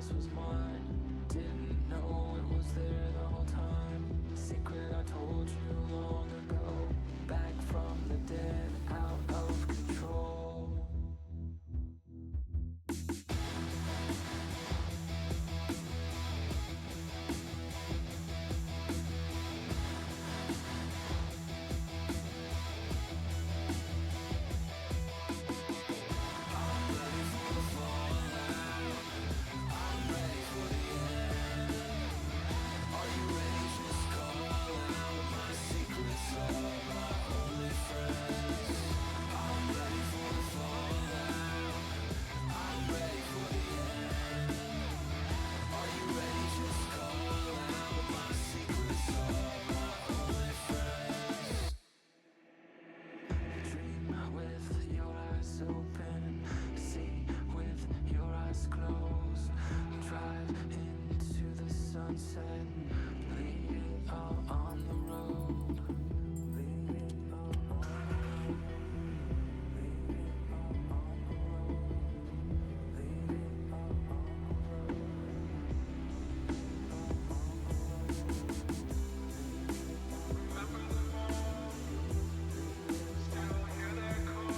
darkness was mine. Didn't know it was there the whole time. Secret I told you long ago. Back from the dead, out of control. With your eyes open, see with your eyes closed. Drive into the sunset, leave it all on the road. Leave it all on the road. Leave it all on the road. Leave it all on the road. Remember them all. Still hear their call.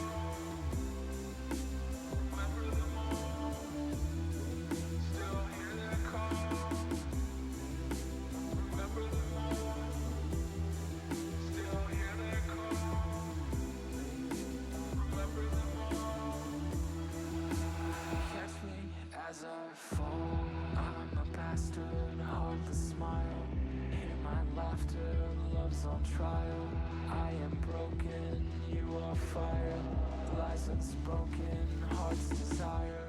Remember them all. Still hear their call. Remember them all. Still hear their call. Remember them all. Catch me as I fall. I'm a bastard, heartless smile. Hear my laughter, love's on trial. I am broken, you are fire. Lies unspoken, heart's desire.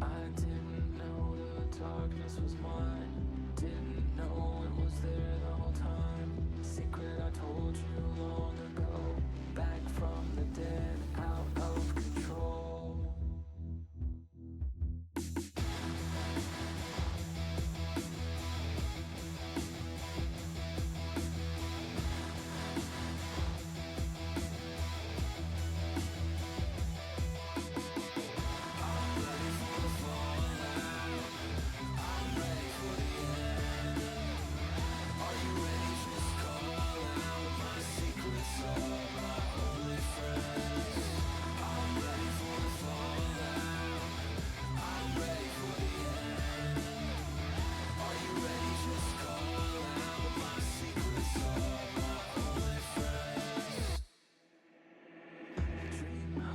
I didn't know the darkness was mine. Didn't know it was there the whole time. Secret I told you long ago. Back from the dead, out of control.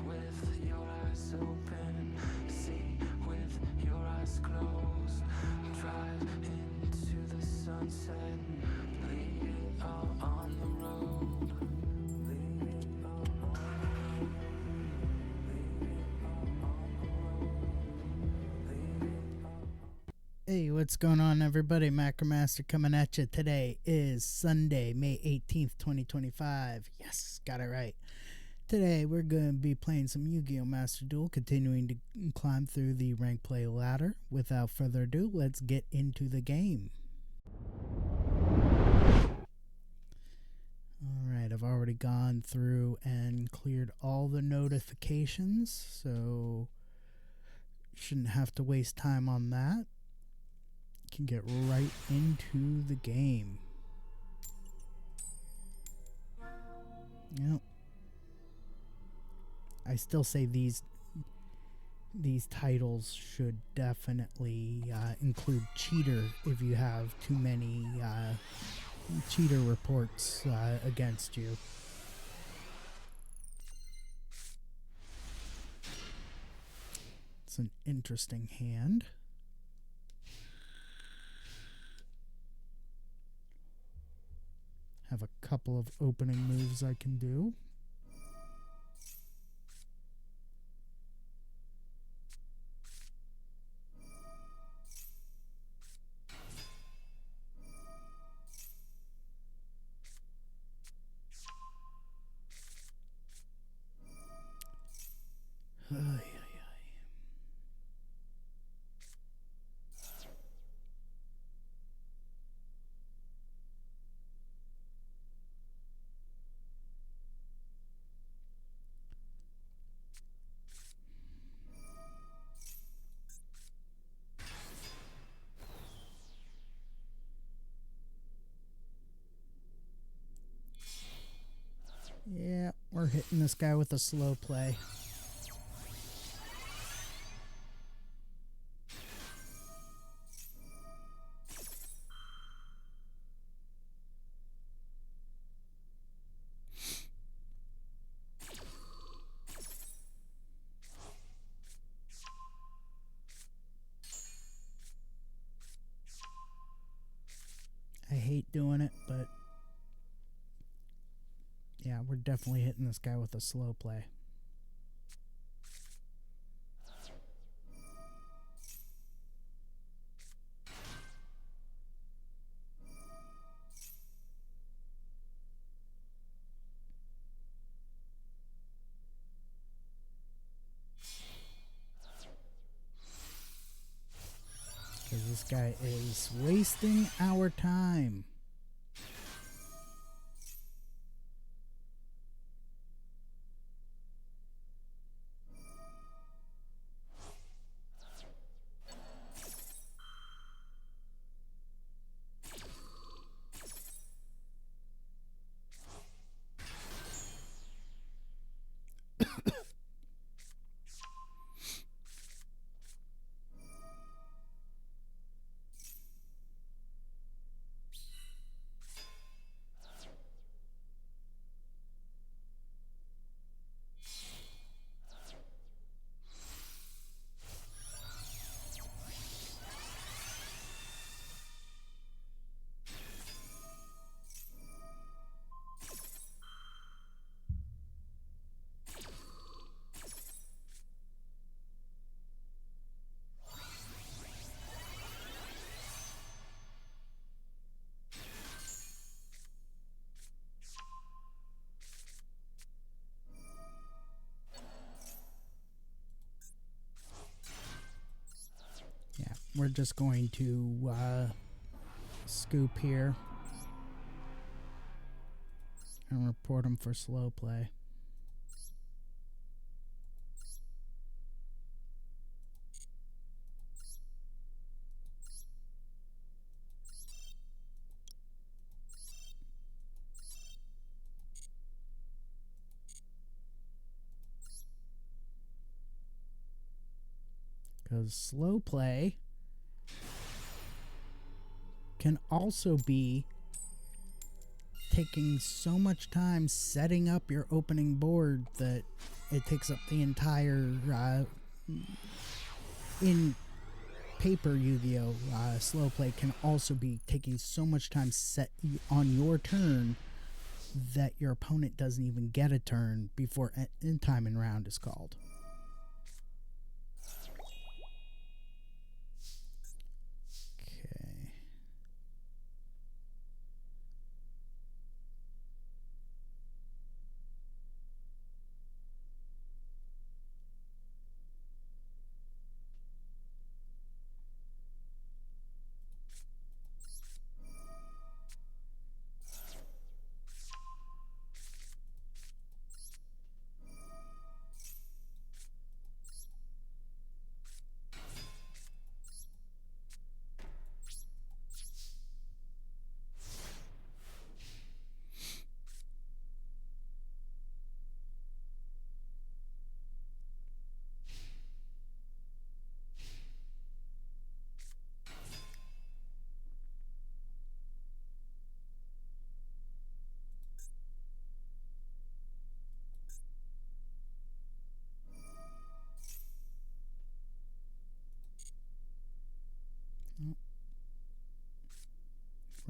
With your eyes open, see with your eyes closed. Drive into the sunset, leave it all on the road. Leave it all on the road. Leave it all on the road. Leave it all. Hey, what's going on, everybody? Macromaster coming at you. Today is Sunday, May 18th, 2025. Yes, got it right. Today, we're going to be playing some Yu-Gi-Oh! Master Duel, continuing to climb through the rank play ladder. Without further ado, let's get into the game. I've already gone through and cleared all the notifications, so shouldn't have to waste time on that. Can get right into the game. Yep. I still say these titles should definitely include cheater if you have too many cheater reports against you. It's an interesting hand. Have a couple of opening moves I can do. Yeah, we're hitting this guy with a slow play. I hate doing it, but yeah, we're definitely hitting this guy with a slow play. Because this guy is wasting our time. Yeah, we're just going to scoop here and report him for slow play. Because slow play can also be taking so much time setting up your opening board that it takes up the entire in paper Yu-Gi-Oh! Slow play can also be taking so much time set on your turn that your opponent doesn't even get a turn before end time and round is called. Okay.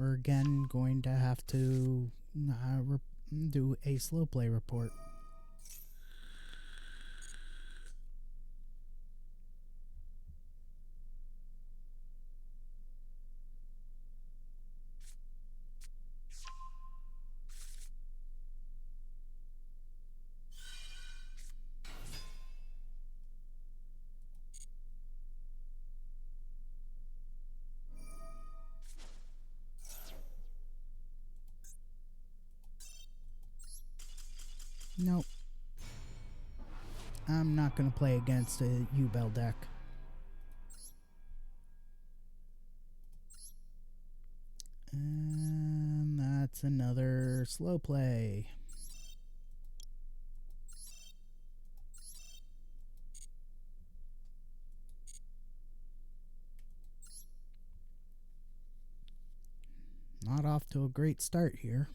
we're again going to have to do a slow play report. Nope. I'm not going to play against a U-Bell deck. And that's another slow play. Not off to a great start here.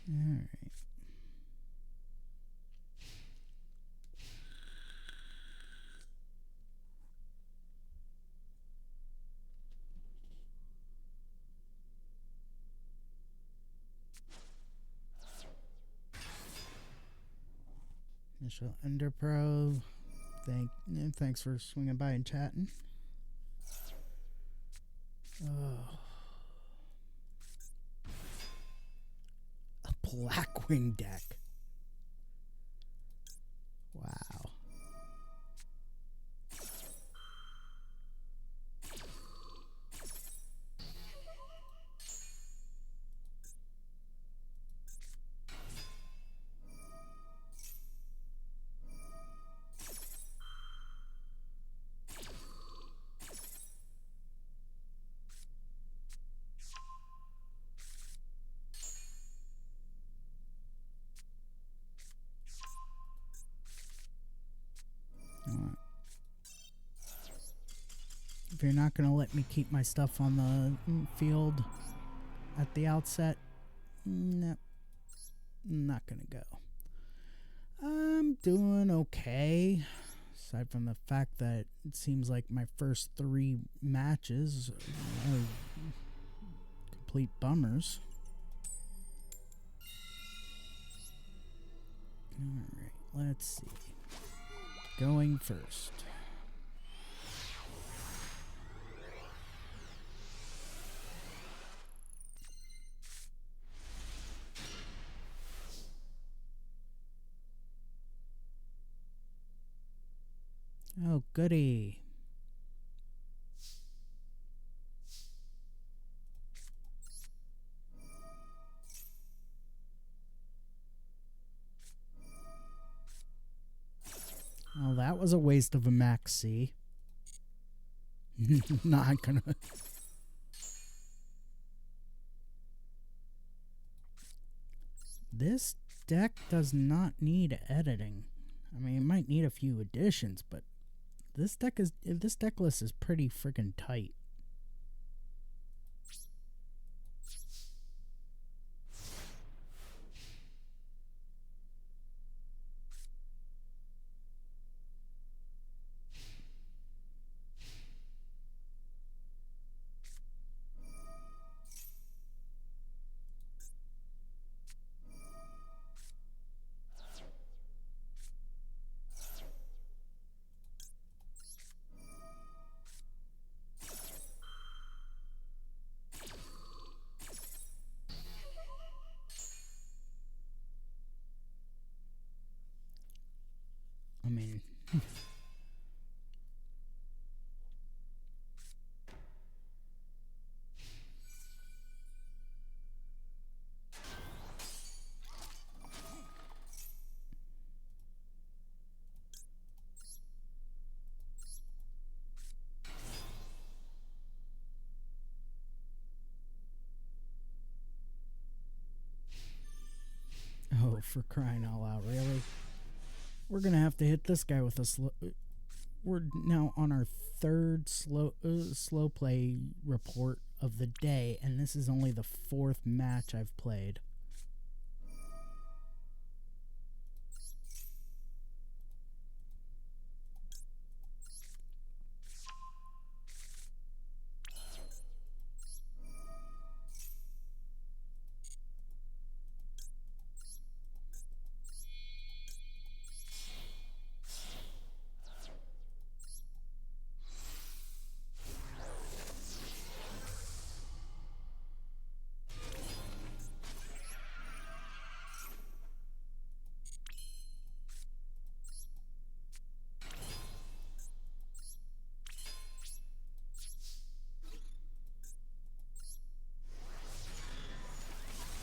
Alright. Initial Underpro. Thanks for swinging by and chatting. Oh. A Blackwing deck. Wow. If you're not going to let me keep my stuff on the field at the outset, nope, not going to go. I'm doing okay, aside from the fact that it seems like my first 3 matches are complete bummers. Alright, let's see. Going first. Oh, goody. Well, that was a waste of a Max C. Not gonna... This deck does not need editing. I mean, it might need a few additions, but this deck list is pretty freaking tight. for crying out loud, really? We're gonna have to hit this guy with a slow. We're now on our third slow play report of the day, and this is only the fourth match I've played.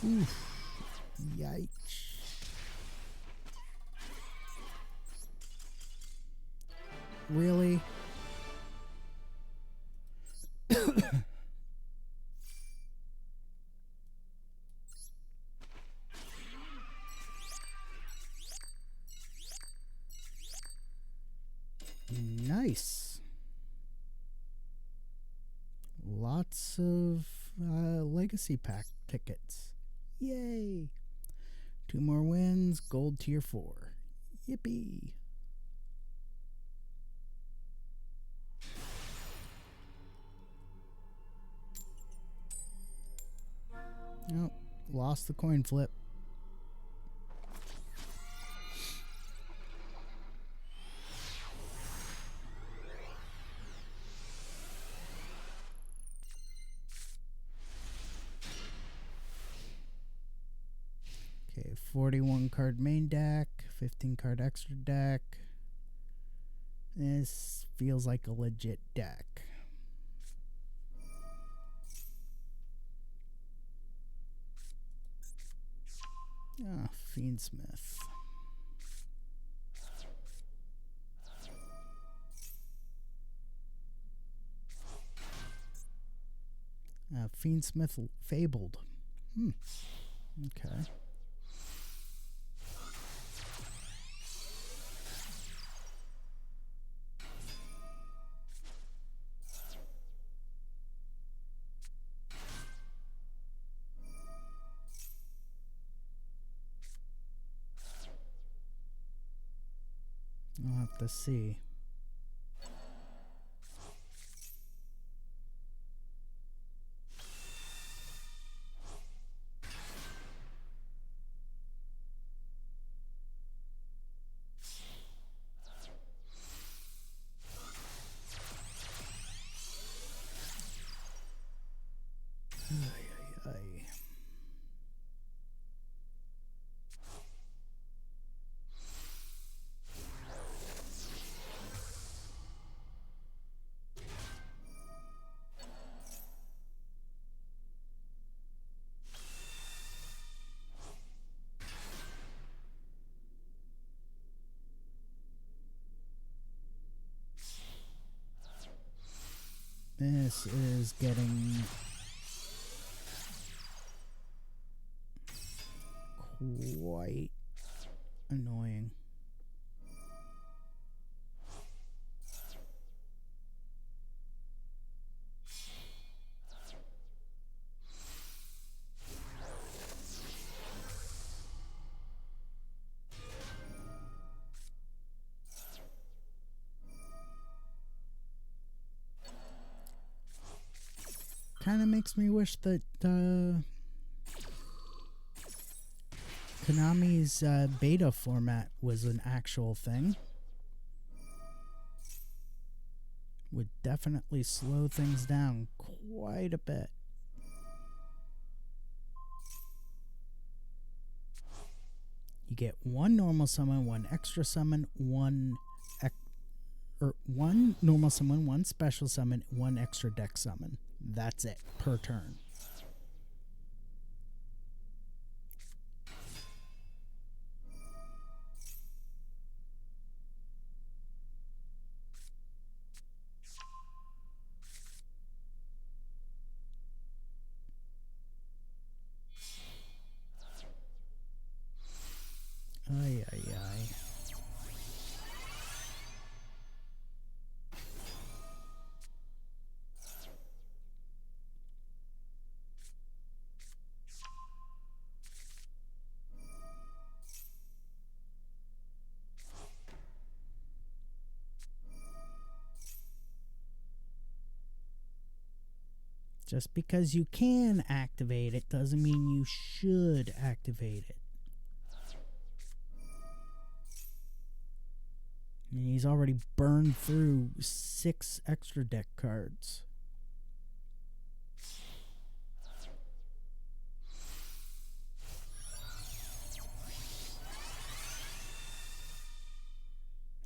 Oof. Yikes. Really? Nice. Lots of legacy pack tickets. Yay. 2 more wins, gold tier 4. Yippee. Nope, lost the coin flip. Okay, 41 card main deck, 15 card extra deck. This feels like a legit deck. Ah, Fiendsmith. Fiendsmith Fabled. Okay. I'll have to see. This is getting quite annoying. Kind of makes me wish that Konami's beta format was an actual thing. Would definitely slow things down quite a bit. You get 1 normal summon, 1 extra summon, 1 normal summon, 1 special summon, 1 extra deck summon. That's it per turn. Just because you can activate it doesn't mean you should activate it. And he's already burned through 6 extra deck cards.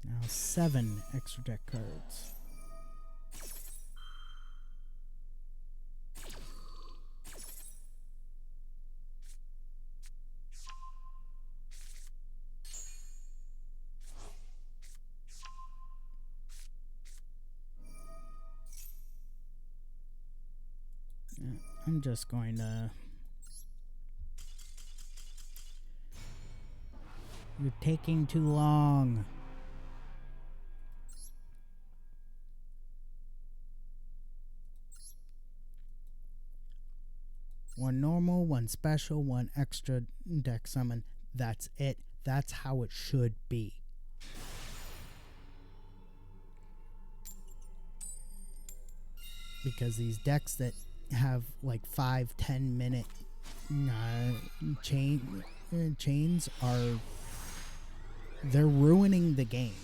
Now 7 extra deck cards. I'm just going to... You're taking too long. One normal, one special, one extra deck summon. That's it. That's how it should be. Because these decks that have like 5-10 minute chains are... They're ruining the game.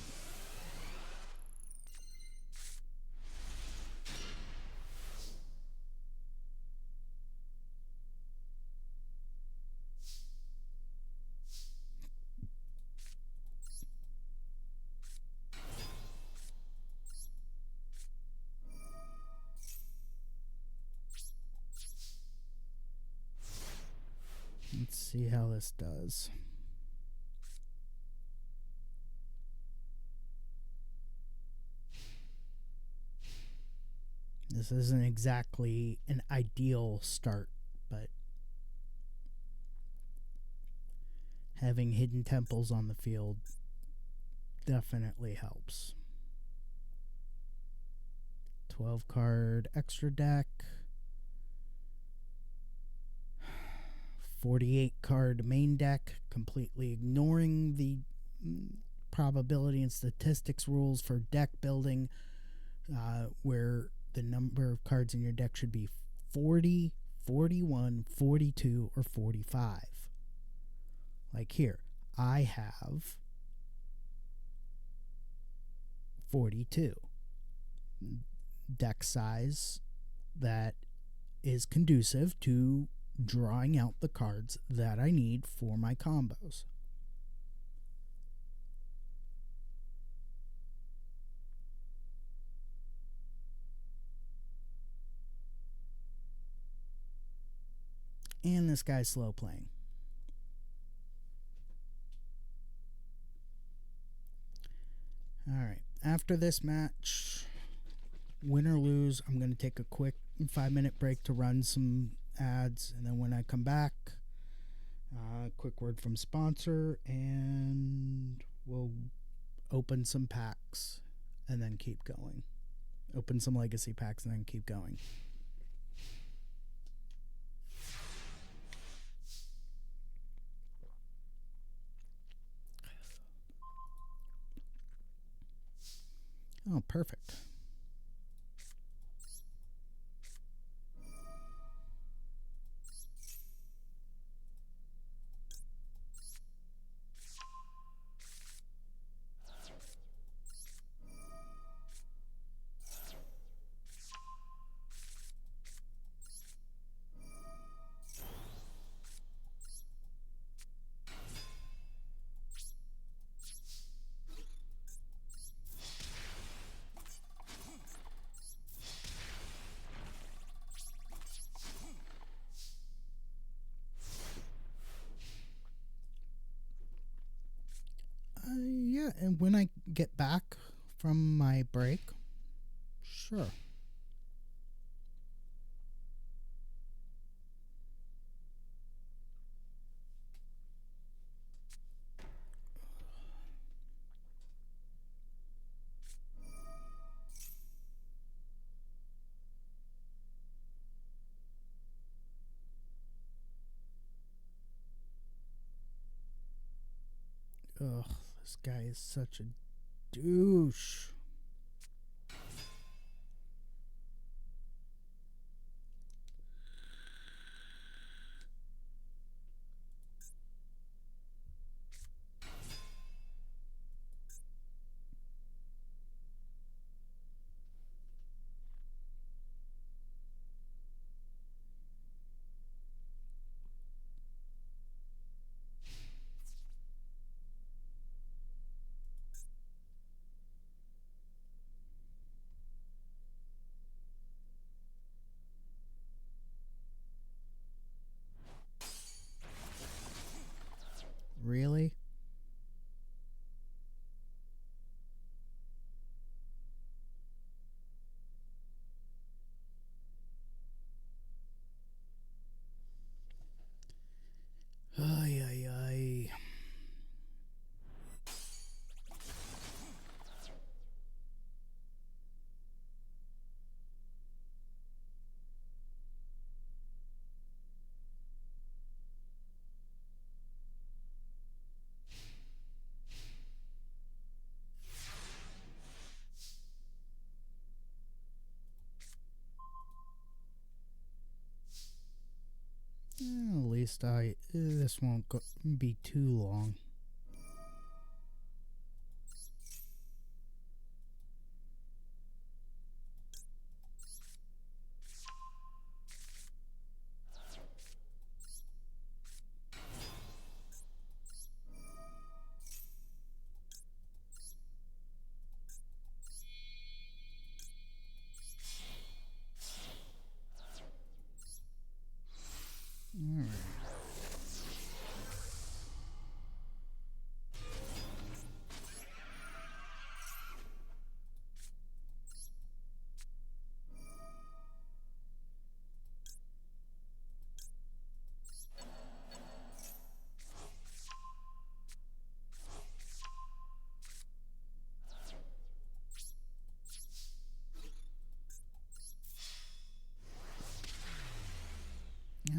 Let's see how this does. This isn't exactly an ideal start, but having hidden temples on the field definitely helps. 12 card extra deck. 48 card main deck, completely ignoring the probability and statistics rules for deck building, where the number of cards in your deck should be 40, 41, 42, or 45. Like here, I have 42. Deck size that is conducive to drawing out the cards that I need for my combos. And this guy's slow playing. Alright, after this match, win or lose, I'm going to take a quick 5-minute break to run some ads, and then when I come back, quick word from sponsor, and we'll open some packs and then keep going. Open some legacy packs and then keep going. Oh, perfect. Yeah, and when I get back from my break, sure. Ugh, this guy is such a douche. least this won't be too long.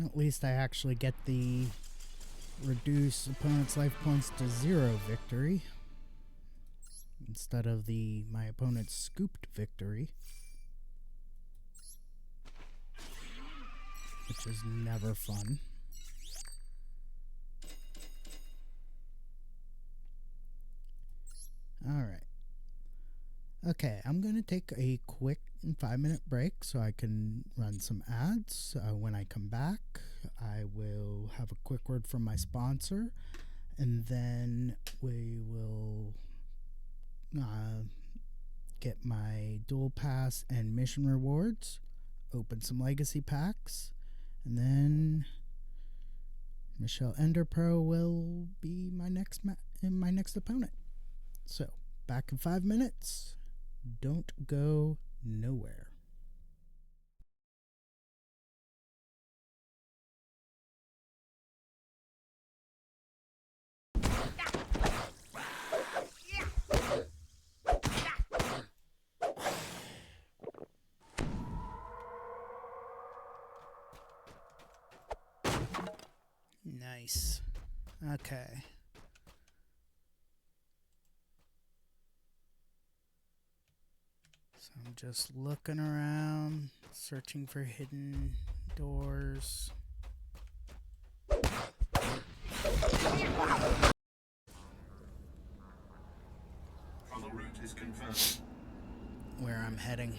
At least I actually get the reduce opponent's life points to 0 victory instead of my opponent's scooped victory, which is never fun. Alright. Okay, I'm going to take a quick 5-minute break so I can run some ads. When I come back, I will have a quick word from my sponsor, and then we will get my Duel Pass and mission rewards, open some legacy packs, and then Michelle Enderpro will be my next opponent. So, back in 5 minutes. Don't go nowhere. Nice. Okay. So I'm just looking around, searching for hidden doors. Travel route is confirmed. Where I'm heading.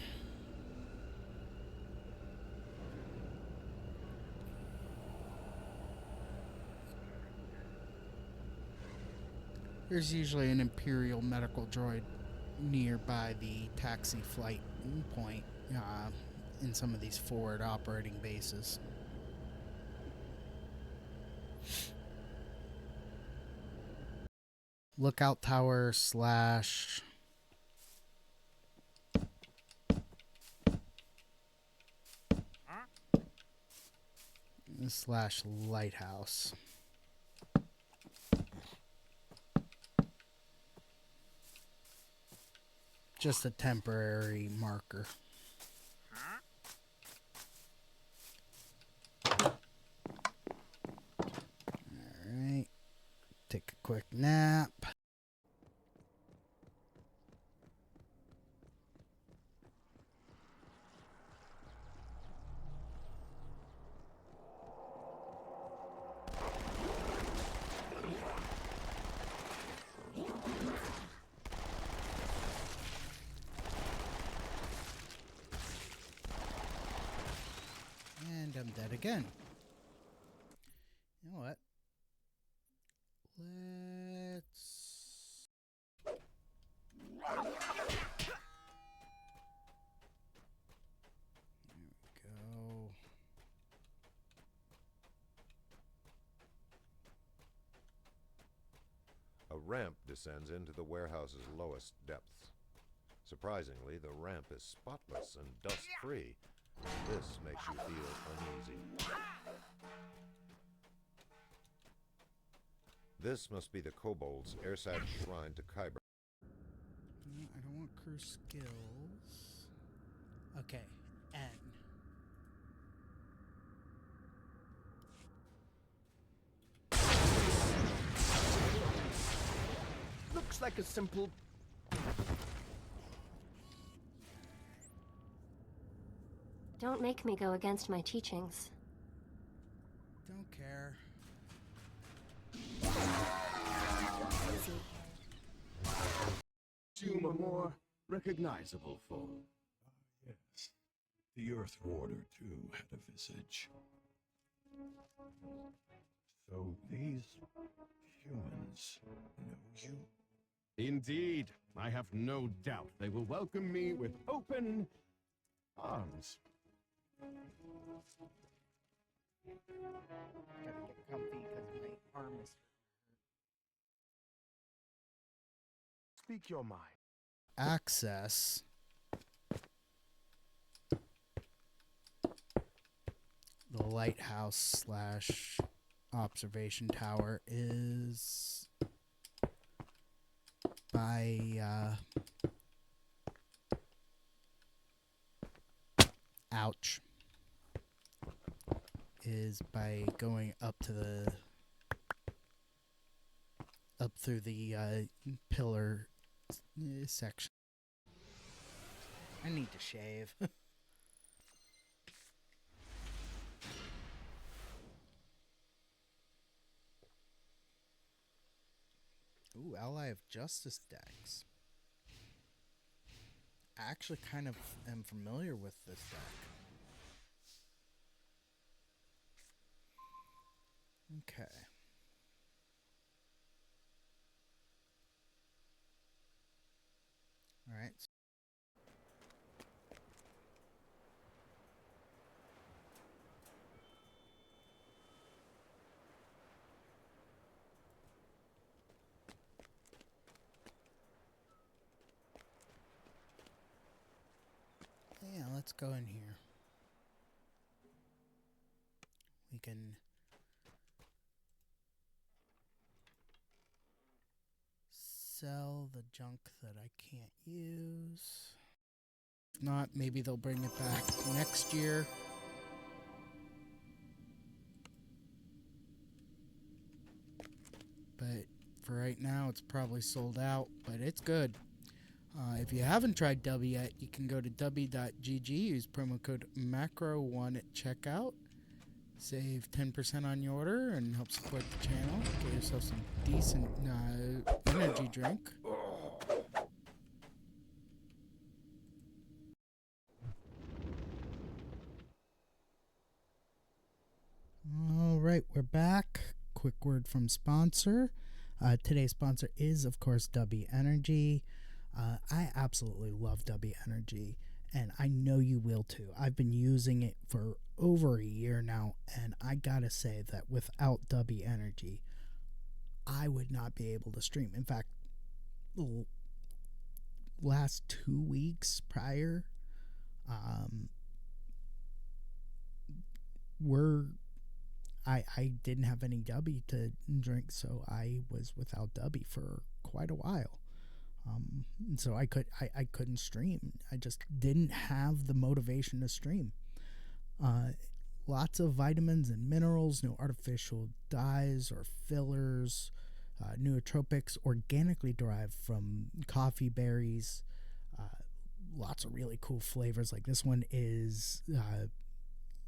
There's usually an Imperial medical droid nearby the taxi flight point in some of these forward operating bases. Lookout tower / lighthouse. Just a temporary marker. Alright. Take a quick nap. And I'm dead again. You know what? Let's... There we go. A ramp descends into the warehouse's lowest depths. Surprisingly, the ramp is spotless and dust-free. This makes you feel uneasy. This must be the kobolds' airside shrine to Kyber. No, I don't want crew skills. Okay, N. Looks like a simple... Don't make me go against my teachings. Don't don't care. Assume a more recognizable foe. Yes, the Earth Warder too had a visage. So these humans know you? Indeed, I have no doubt they will welcome me with open arms. Gotta get comfy because my arm is. Speak your mind. Access the lighthouse slash observation tower is by ouch, is by going up to the up through the pillar section. I need to shave. Ooh, Ally of Justice decks. I actually kind of am familiar with this deck. Okay. Alright. Yeah, let's go in here. We can sell the junk that I can't use. If not, maybe they'll bring it back next year. But for right now, it's probably sold out, but it's good. If you haven't tried W yet, you can go to w.gg, use promo code MACRO1 at checkout. Save 10% on your order and help support the channel. Get yourself some decent energy drink. All right, we're back. Quick word from sponsor. Today's sponsor is, of course, W Energy. I absolutely love W Energy, and I know you will too. I've been using it for over a year now, and I gotta say that without W Energy, I would not be able to stream. In fact, the last 2 weeks prior, I didn't have any W to drink, so I was without W for quite a while. And so I couldn't stream. I just didn't have the motivation to stream. Lots of vitamins and minerals, no artificial dyes or fillers, nootropics organically derived from coffee berries. Lots of really cool flavors. Like this one is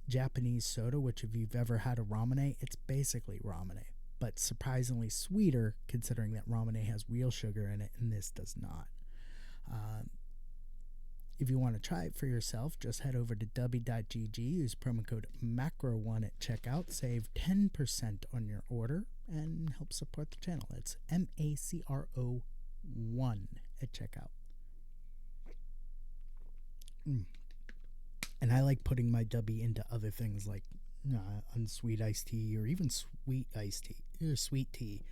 Japanese soda, which if you've ever had a ramune, it's basically ramune, but surprisingly sweeter considering that ramune has real sugar in it and this does not. If you want to try it for yourself, just head over to w.gg, use promo code MACRO1 at checkout, save 10% on your order, and help support the channel. It's MACRO1 at checkout. And I like putting my W into other things like unsweet iced tea or even sweet iced tea or sweet tea,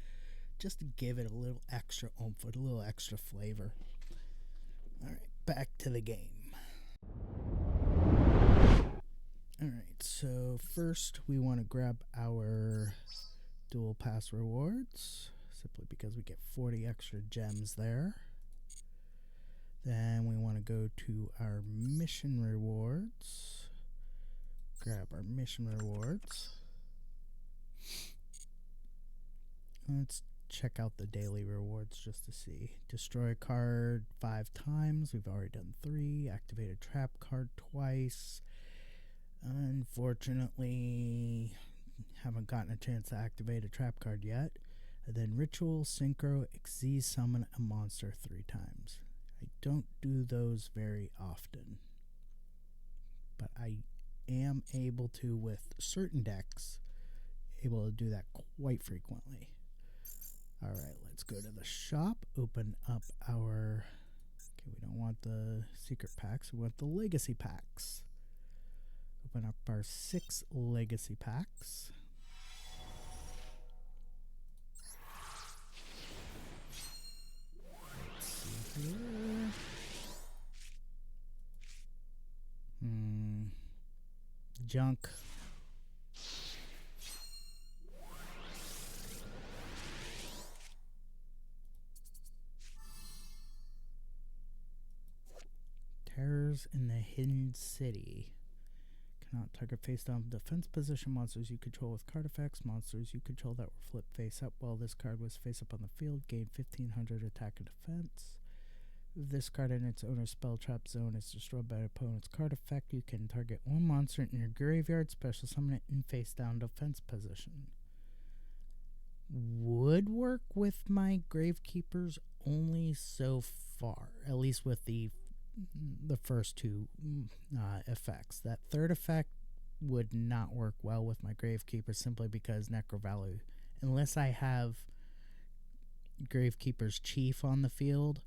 just to give it a little extra oomph, a little extra flavor. All right, back to the game. All right, so first we want to grab our Duel Pass rewards, simply because we get 40 extra gems there. Then we want to go to our mission rewards. Grab our mission rewards. Let's check out the daily rewards just to see. Destroy a card 5 times. We've already done 3. Activate a trap card twice. Unfortunately, haven't gotten a chance to activate a trap card yet. And then Ritual, Synchro, Xyz summon a monster 3 times. I don't do those very often, but I am able to, with certain decks, able to do that quite frequently. Alright, let's go to the shop, open up our... Okay, we don't want the secret packs, we want the legacy packs. Open up our 6 legacy packs. Let's see here. Junk. Terrors in the Hidden City. Cannot target face down defense position monsters you control with card effects. Monsters you control that were flipped face up while this card was face up on the field gain 1500 attack and defense. If this card in its owner's spell trap zone is destroyed by an opponent's card effect, you can target one monster in your graveyard, special summon it in face down defense position. Would work with my Gravekeepers only so far, at least with the first 2 effects. That third effect would not work well with my Gravekeeper simply because Necro Value, unless I have Gravekeeper's Chief on the field,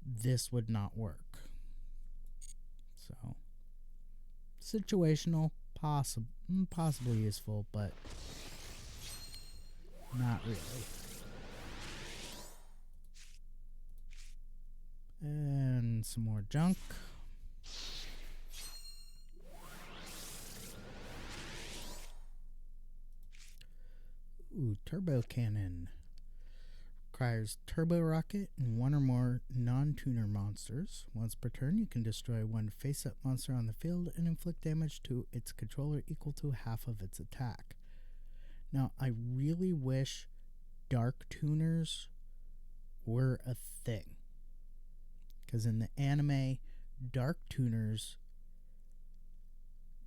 this would not work. So situational, possibly useful, but not really. And some more junk. Ooh, Turbo Cannon. Requires Turbo Rocket and 1 or more non-tuner monsters. Once per turn, you can destroy 1 face-up monster on the field and inflict damage to its controller equal to half of its attack. Now, I really wish Dark Tuners were a thing. Because in the anime, Dark Tuners,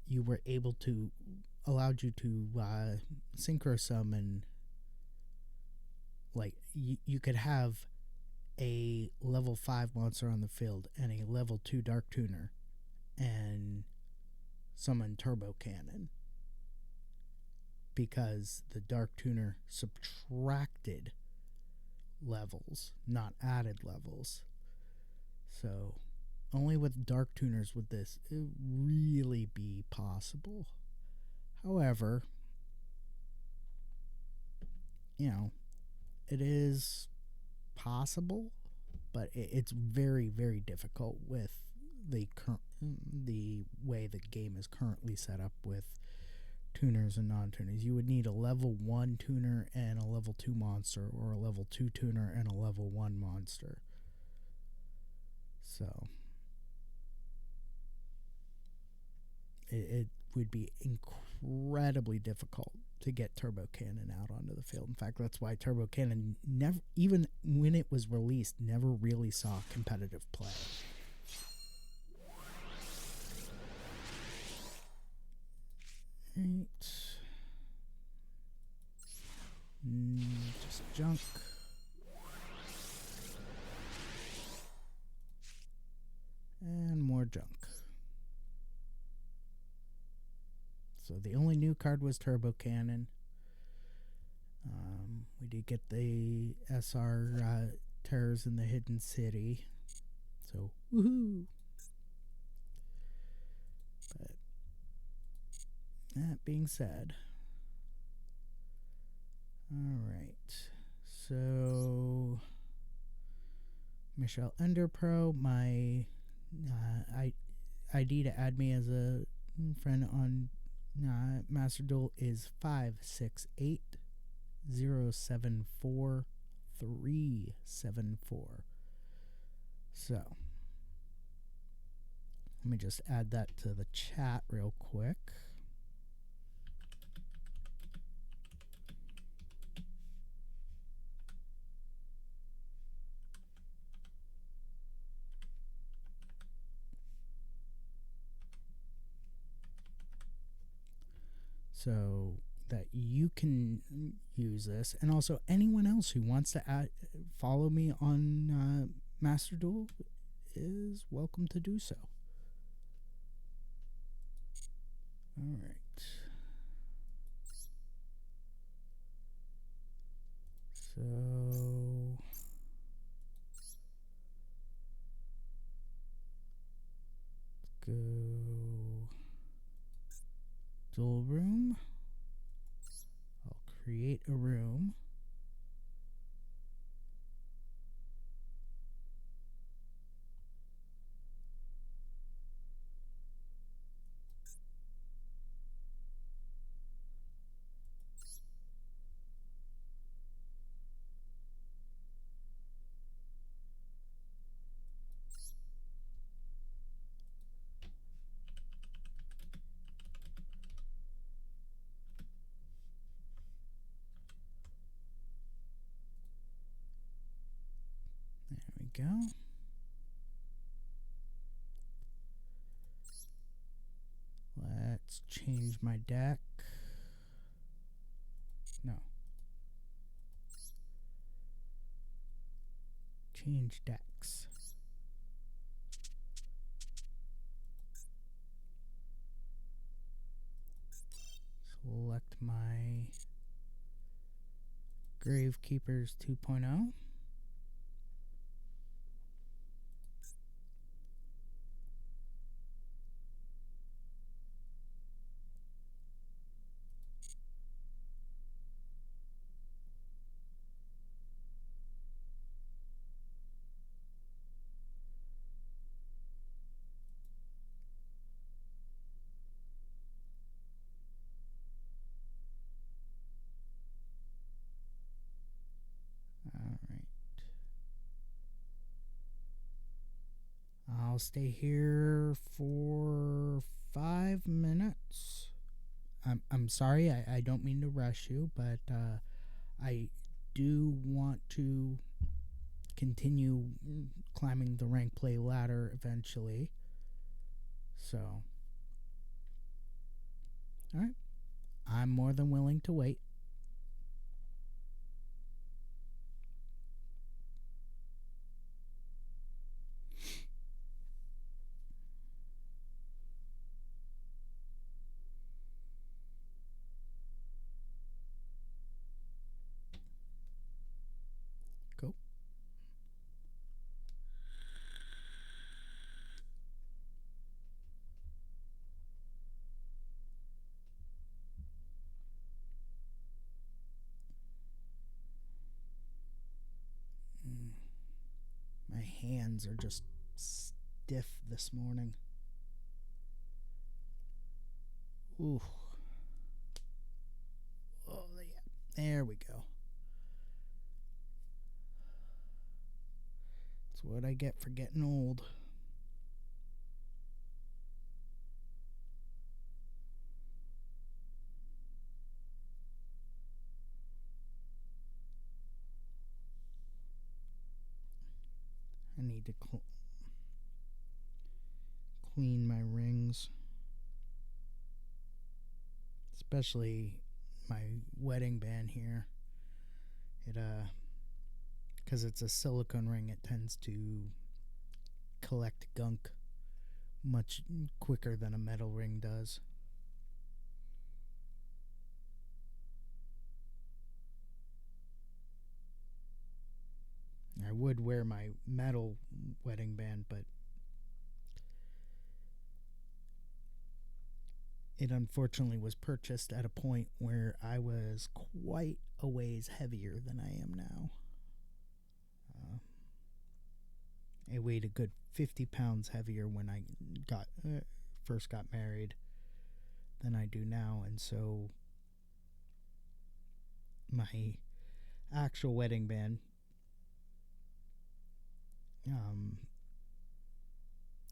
you were able to, allowed you to synchro summon, like, you could have a level 5 monster on the field and a level 2 Dark Tuner and summon Turbo Cannon. Because the Dark Tuner subtracted levels, not added levels. So, only with Dark Tuners would this really be possible. However, you know, it is possible, but it's very, very difficult with the way the game is currently set up with tuners and non-tuners. You would need a level 1 tuner and a level 2 monster, or a level 2 tuner and a level 1 monster. So it would be incredibly difficult to get Turbo Cannon out onto the field. In fact, that's why Turbo Cannon never, even when it was released, never really saw competitive play. Right. Just junk. And more junk. So the only new card was Turbo Cannon. We did get the SR Terrors in the Hidden City. So, woohoo! But that being said, alright. So, Michelle Enderpro, my ID to add me as a friend on Master Duel is 568074374. So let me just add that to the chat real quick. So that you can use this, and also anyone else who wants to follow me on Master Duel is welcome to do so. All right. So let's go duel room. I'll create a room. There we go. Let's change my deck. No. Change decks. Select my Gravekeepers 2.0. All right. I'll stay here for 5 minutes. I'm sorry, I don't mean to rush you, but I do want to continue climbing the rank play ladder eventually. So, all right. I'm more than willing to wait. Go. My hands are just stiff this morning. Ooh. Oh, yeah. There we go. That's what I get for getting old. I need to clean my rings. Especially my wedding band here. It because it's a silicone ring, it tends to collect gunk much quicker than a metal ring does. I would wear my metal wedding band, but it unfortunately was purchased at a point where I was quite a ways heavier than I am now. I weighed a good 50 pounds heavier when I first got married than I do now, and so my actual wedding band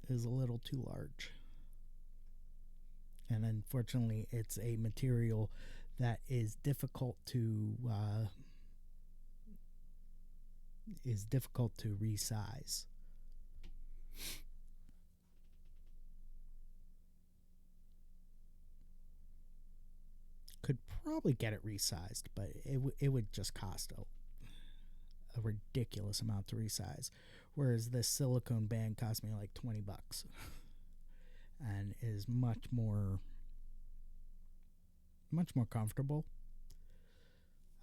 is a little too large. And unfortunately, it's a material that is difficult to resize. could probably get it resized, but it would just cost a ridiculous amount to resize. Whereas this silicone band cost me like $20 and is much more comfortable.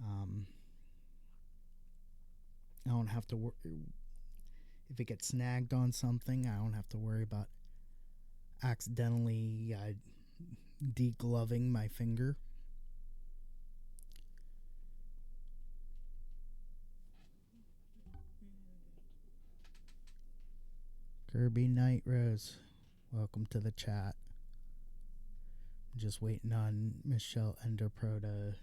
I don't have to if it gets snagged on something, I don't have to worry about accidentally degloving my finger. Kirby Night Rose, welcome to the chat. I'm just waiting on Michelle Enderpro to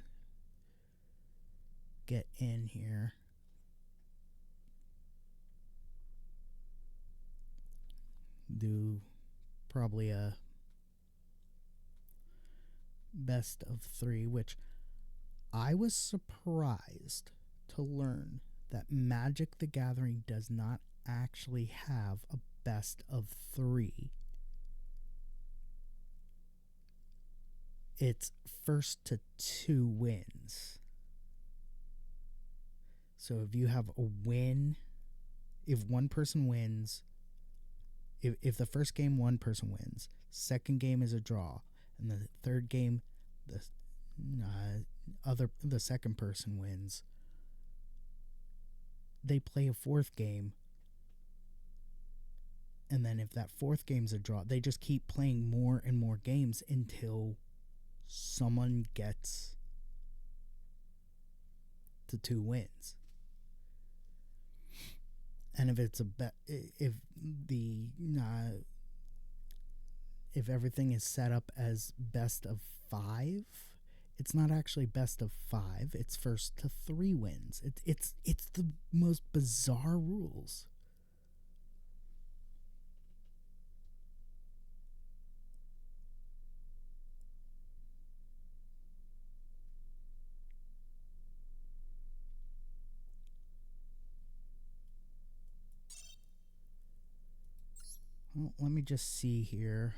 get in here. Do probably a best of 3, which I was surprised to learn that Magic the Gathering does not actually have a best of 3. It's first to 2 wins. So if you have a win, if one person wins, if the first game one person wins, second game is a draw, and the third game the second person wins, they play a fourth game, and then if that fourth game's a draw, they just keep playing more and more games until someone gets to 2 wins. And if it's if everything is set up as best of 5, it's not actually best of 5. It's first to 3 wins. It's the most bizarre rules. Well, let me just see here.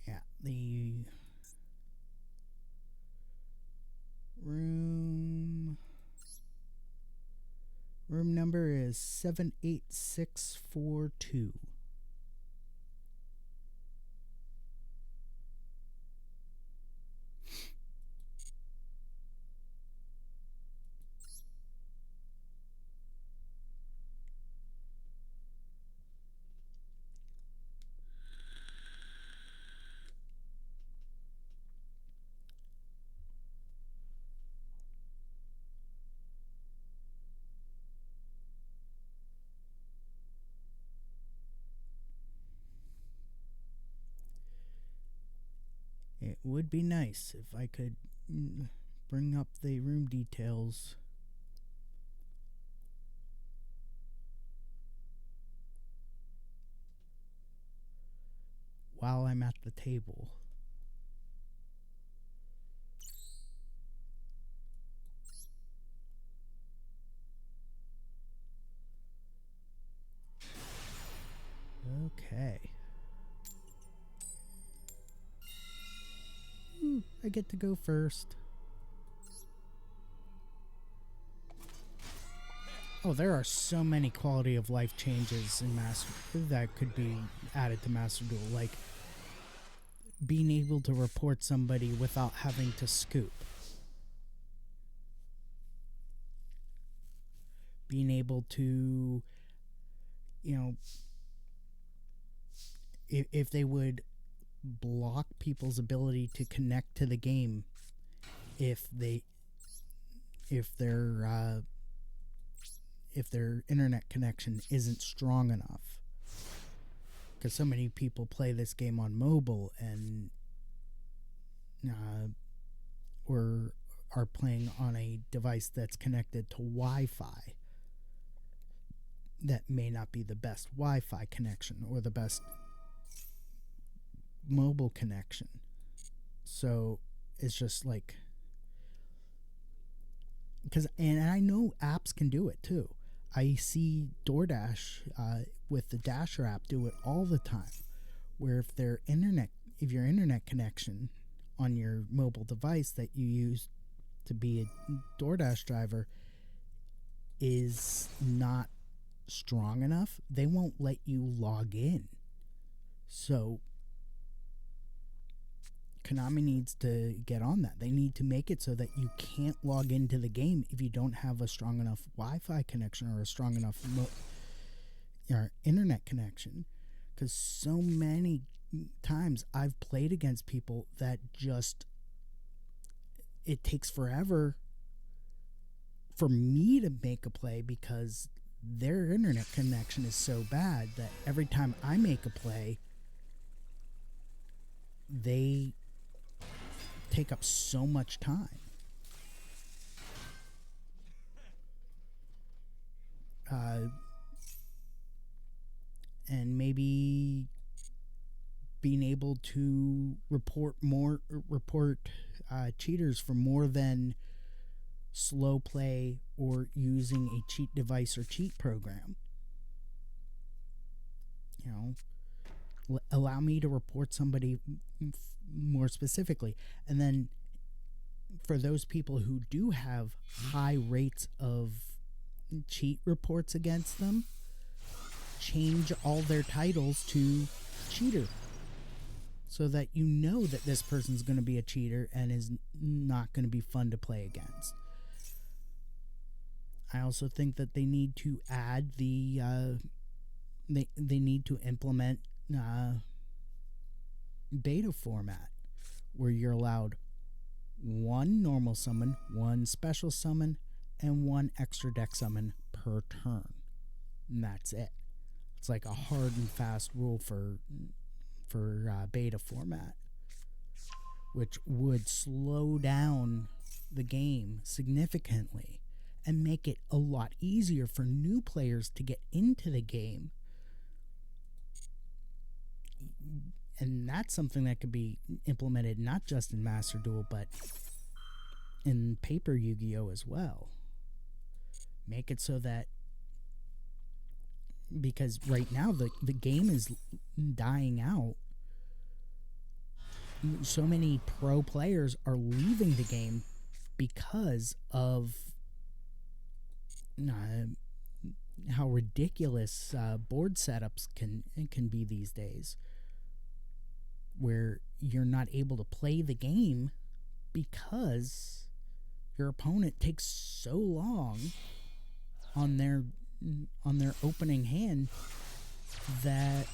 Yeah, the room number is 78642. It would be nice if I could bring up the room details. While I'm at the table. Okay. I get to go first. Oh, there are so many quality of life changes in Master that could be added to Master Duel, like being able to report somebody without having to scoop. Being able to, if they would block people's ability to connect to the game if their internet connection isn't strong enough, because so many people play this game on mobile and or are playing on a device that's connected to Wi-Fi that may not be the best Wi-Fi connection or the best mobile connection. So it's just like, and I know apps can do it too. I see DoorDash with the Dasher app do it all the time, where if your internet connection on your mobile device that you use to be a DoorDash driver is not strong enough, they won't let you log in. So Konami needs to get on that. They need to make it so that you can't log into the game if you don't have a strong enough Wi-Fi connection or a strong enough internet connection. Because so many times I've played against people that just, it takes forever for me to make a play because their internet connection is so bad that every time I make a play, they take up so much time. And maybe being able to report cheaters for more than slow play or using a cheat device or cheat program. You know, allow me to report somebody more specifically. And then for those people who do have high rates of cheat reports against them, change all their titles to cheater, so that you know that this person's going to be a cheater and is not going to be fun to play against. I also think that they need to add the they need to implement beta format where you're allowed one normal summon, one special summon, and one extra deck summon per turn. And that's it. It's like a hard and fast rule for beta format, which would slow down the game significantly and make it a lot easier for new players to get into the game. And that's something that could be implemented not just in Master Duel, but in paper Yu-Gi-Oh! As well. Make it so that, because right now the game is dying out. So many pro players are leaving the game because of how ridiculous board setups can be these days, where you're not able to play the game because your opponent takes so long on their opening hand that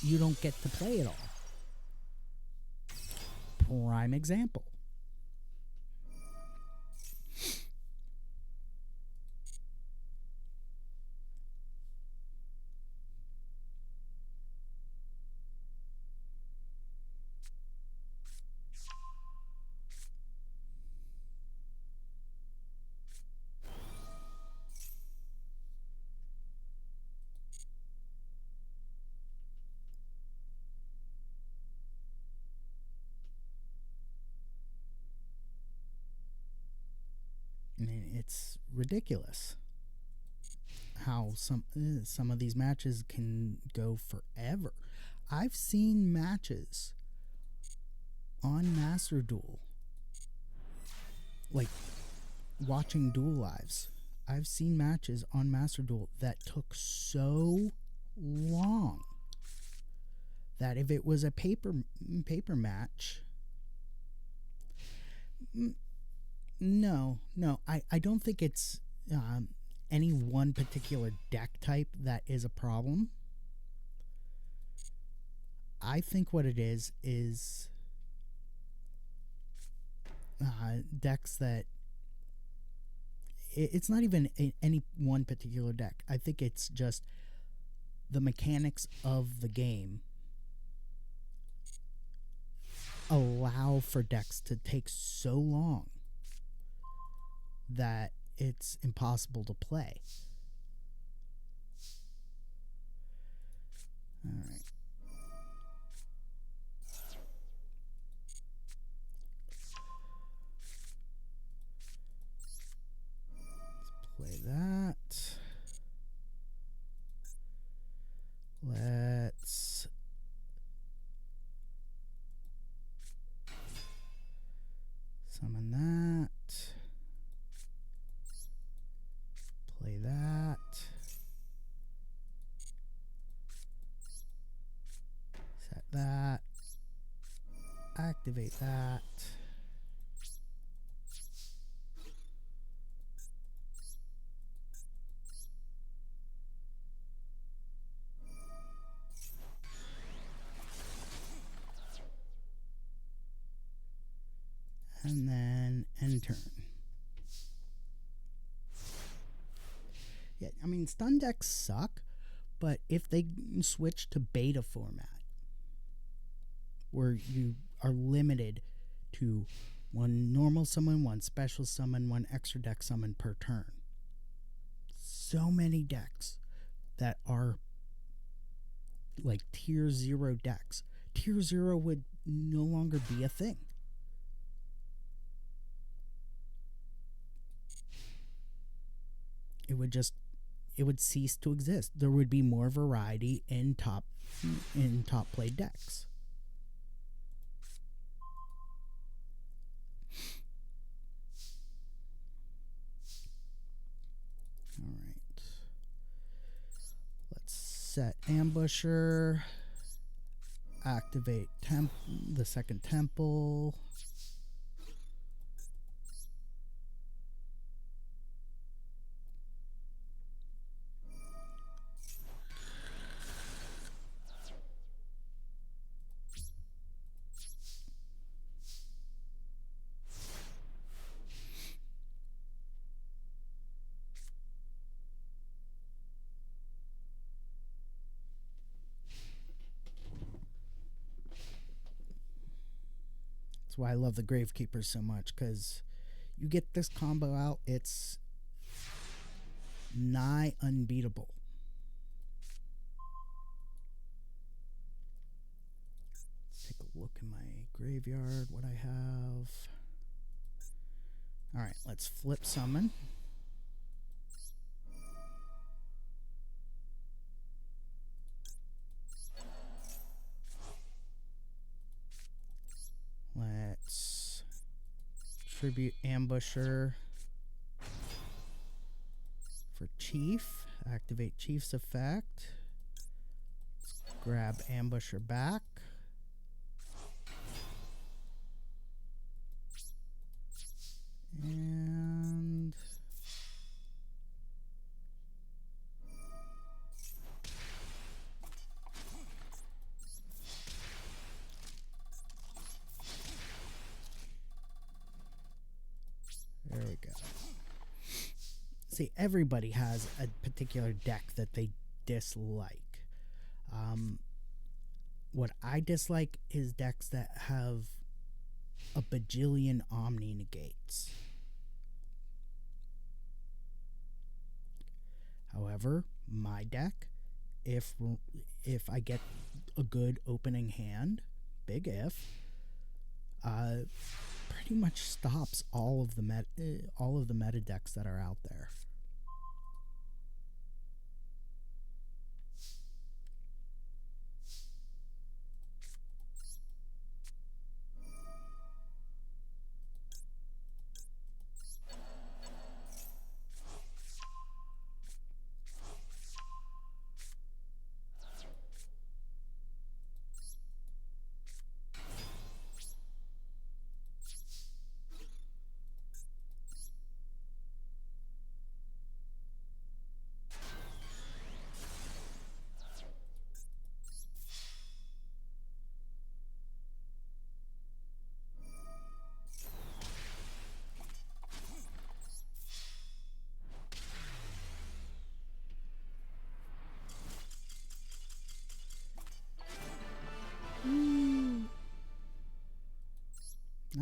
you don't get to play it all. Prime example. I mean, it's ridiculous how some of these matches can go forever. I've seen matches on Master Duel, like watching Duel Lives. I've seen matches on Master Duel that took so long that if it was a paper match, no, I don't think it's any one particular deck type that is a problem. I think what it is decks that it's not even any one particular deck. I think it's just the mechanics of the game allow for decks to take so long that it's impossible to play. All right. activate that. And then end turn. Yeah, I mean, stun decks suck, but if they switch to beta format, where you are limited to one normal summon, one special summon, one extra deck summon per turn. So many decks that are like tier 0 decks. Tier 0 would no longer be a thing. It would cease to exist. There would be more variety in top played decks. All right. Let's set Ambusher. Activate the second temple. That's why I love the Gravekeepers so much, because you get this combo out, it's nigh unbeatable. Let's take a look in my graveyard, what I have. Alright, let's flip summon. Let's tribute Ambusher for Chief. Activate Chief's effect. Let's grab Ambusher back. And there we go. See, everybody has a particular deck that they dislike. What I dislike is decks that have a bajillion Omni negates. However, my deck, if I get a good opening hand, big if, pretty much stops all of the meta decks that are out there.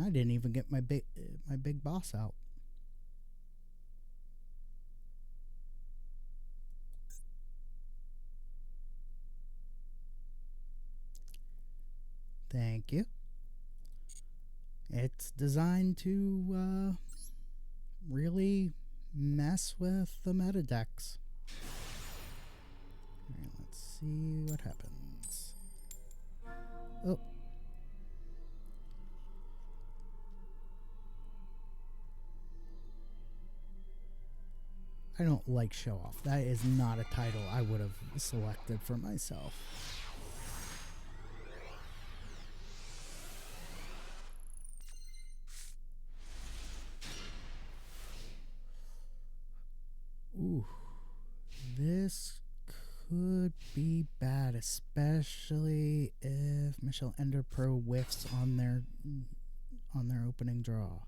I didn't even get my big boss out. Thank you. It's designed to really mess with the meta decks. Alright, let's see what happens. Oh. I don't like show off. That is not a title I would have selected for myself. this could be bad, especially if Michelle Ender Pro whiffs on their opening draw.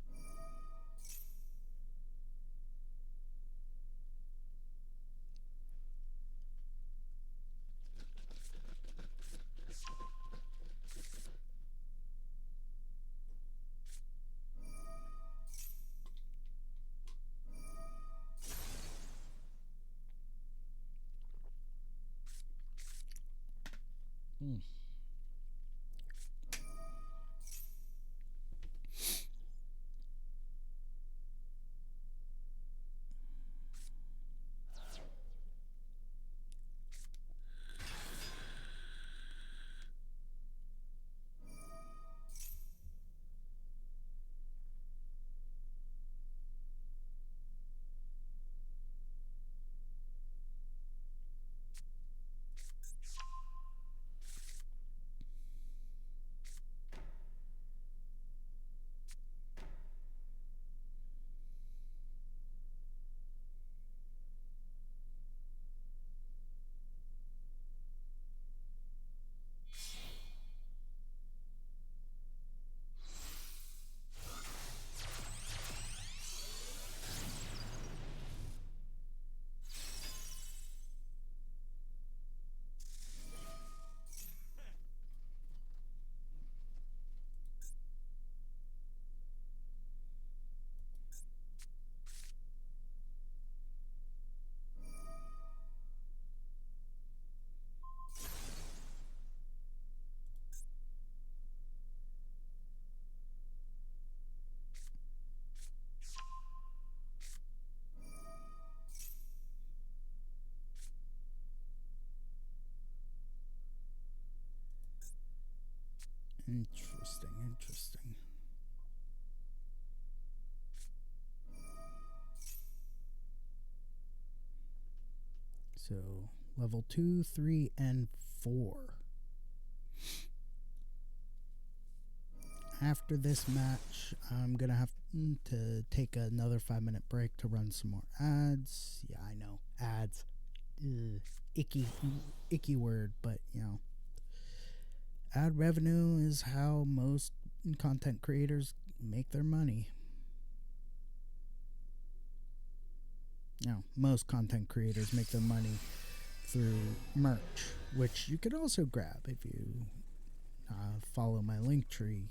Interesting. So, level 2, 3, and 4. After this match, I'm going to have to take another 5-minute break to run some more ads. Yeah, I know. Ads. Ugh, icky word, but, you know. Ad revenue is how most content creators make their money. No, most content creators make their money through merch, which you could also grab if you follow my LinkTree.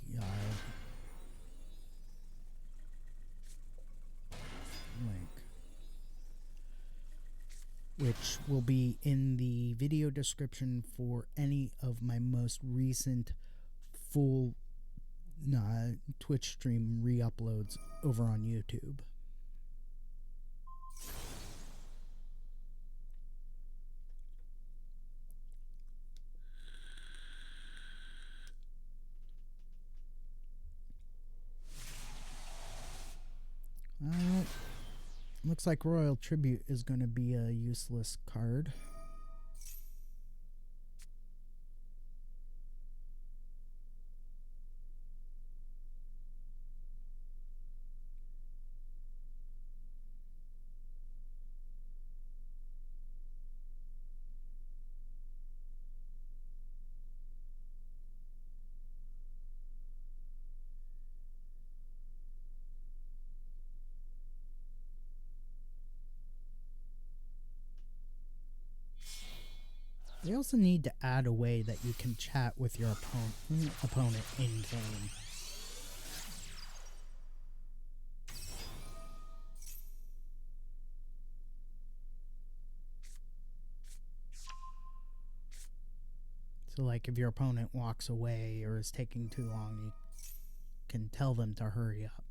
Link, which will be in the video description for any of my most recent full Twitch stream re-uploads over on YouTube. Looks like Royal Tribute is going to be a useless card. They also need to add a way that you can chat with your opponent in game. So like if your opponent walks away or is taking too long, you can tell them to hurry up.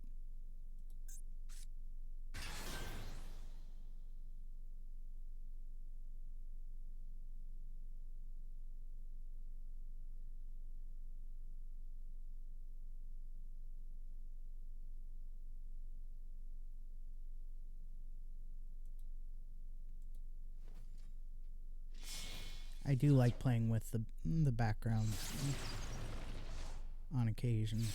I do like playing with the background on occasion.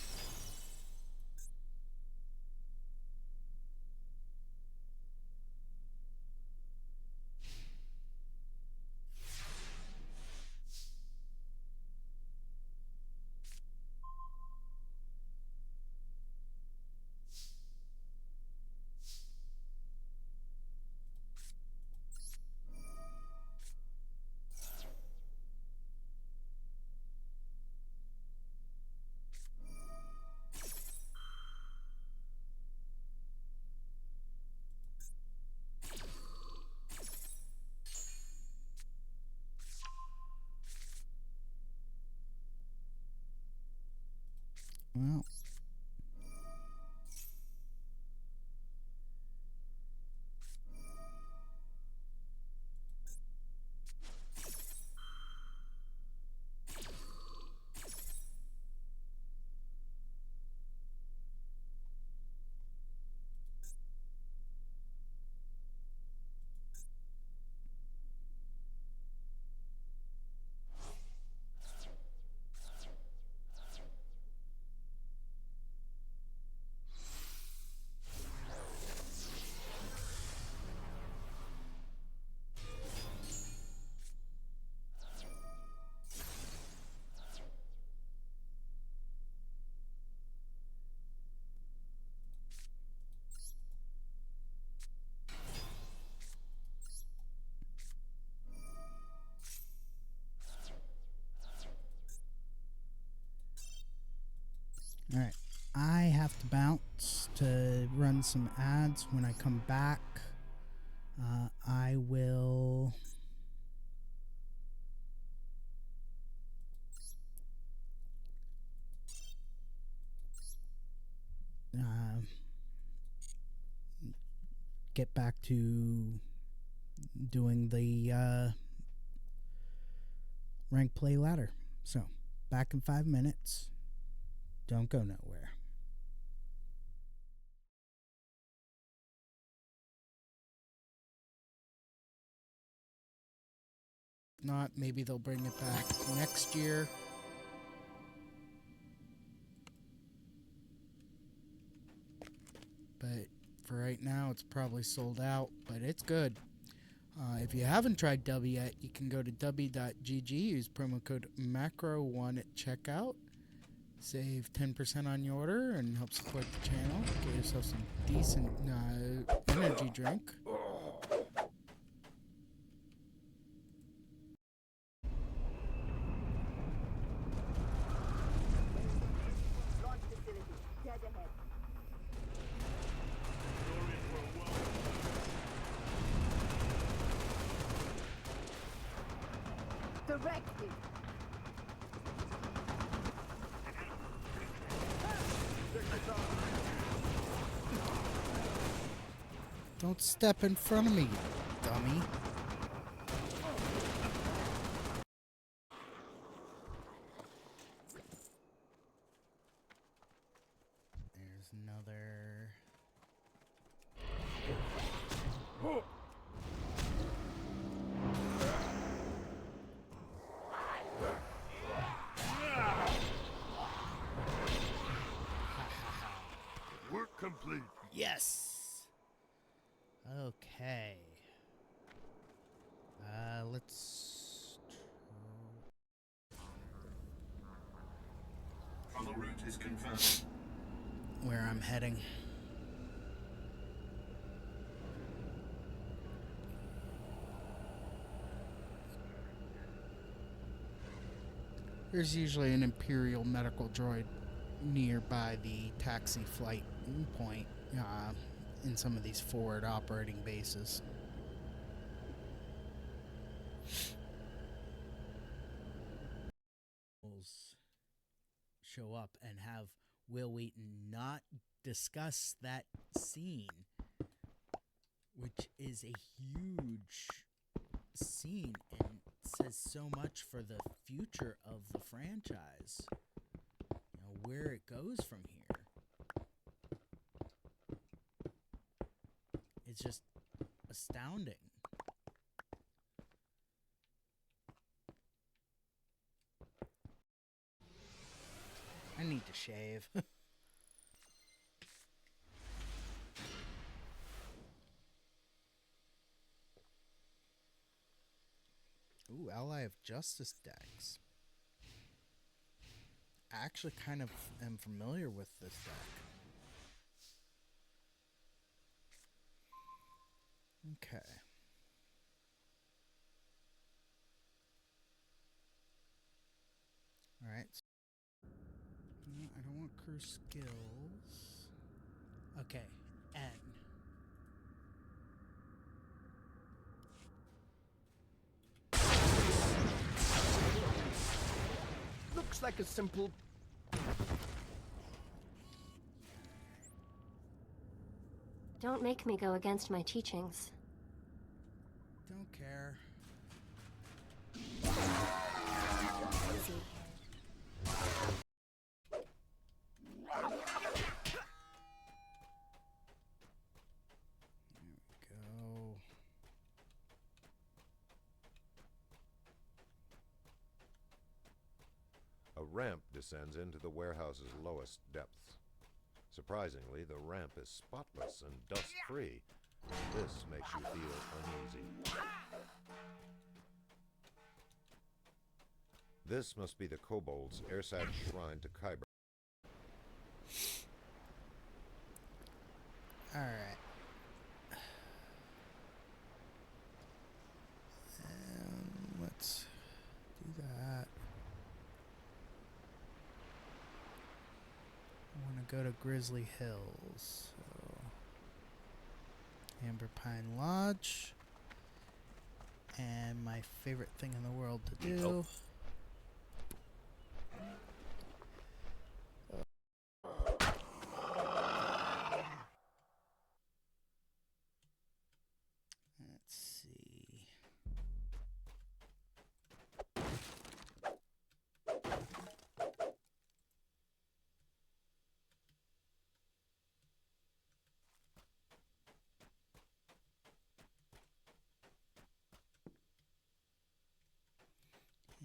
have to bounce to run some ads. When I come back, I will get back to doing the rank play ladder. So, back in 5 minutes. Don't go nowhere. Not, maybe they'll bring it back next year. But for right now, it's probably sold out, but it's good. If you haven't tried W yet, you can go to w.gg, use promo code MACRO1 at checkout. Save 10% on your order and help support the channel. Get yourself some decent energy drink. Launch facility, dead ahead. Directed. Don't step in front of me, you dummy. There's another. Work complete. Yes. Okay. Let's. Follow route is confirmed. Where I'm heading. There's usually an Imperial medical droid nearby the taxi flight point in some of these forward operating bases. Show up and have Will Wheaton not discuss that scene, which is a huge scene and says so much for the future of the franchise. You know, where it goes from here. It's just astounding. I need to shave. Ooh, Ally of Justice decks. I actually kind of am familiar with this deck. Okay. Alright. No, I don't want crew skills. Okay, N. Looks like a simple... Don't make me go against my teachings. Don't care. Easy. Go. A ramp descends into the warehouse's lowest depths. Surprisingly, the ramp is spotless and dust-free. This makes you feel uneasy. This must be the kobolds' Ersatz shrine to Kyber. Alright. And let's do that. I want to go to Grizzly Hills. So, Amber Pine Lodge. And my favorite thing in the world to do. Let's see.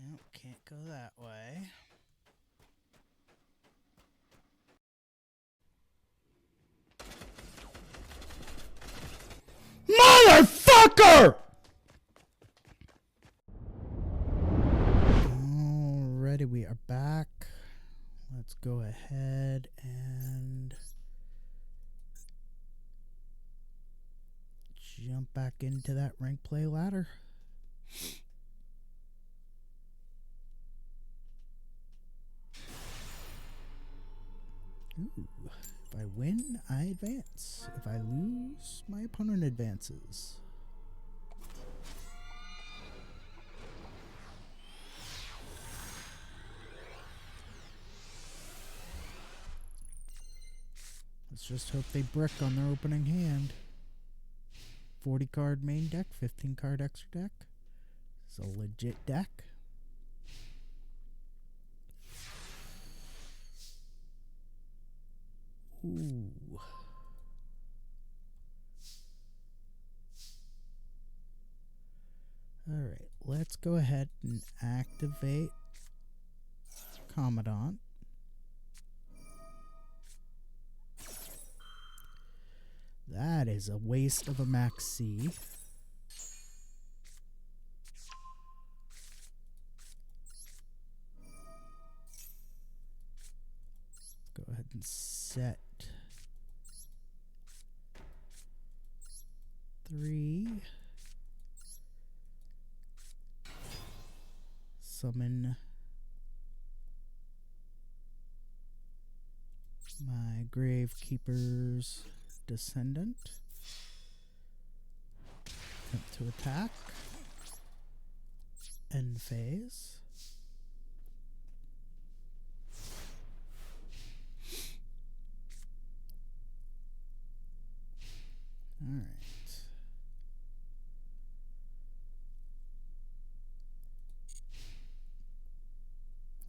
Nope, can't go that way. Motherfucker! Alrighty, we are back. Let's go ahead and jump back into that rank play ladder. Ooh, if I win, I advance. If I lose, my opponent advances. Let's just hope they brick on their opening hand. 40 card main deck, 15 card extra deck. It's a legit deck. Ooh. Alright, let's go ahead and activate Commandant. That is a waste of a Max C. Go ahead and set 3. Summon my Gravekeeper's Descendant. Attempt to attack. End phase. Alright.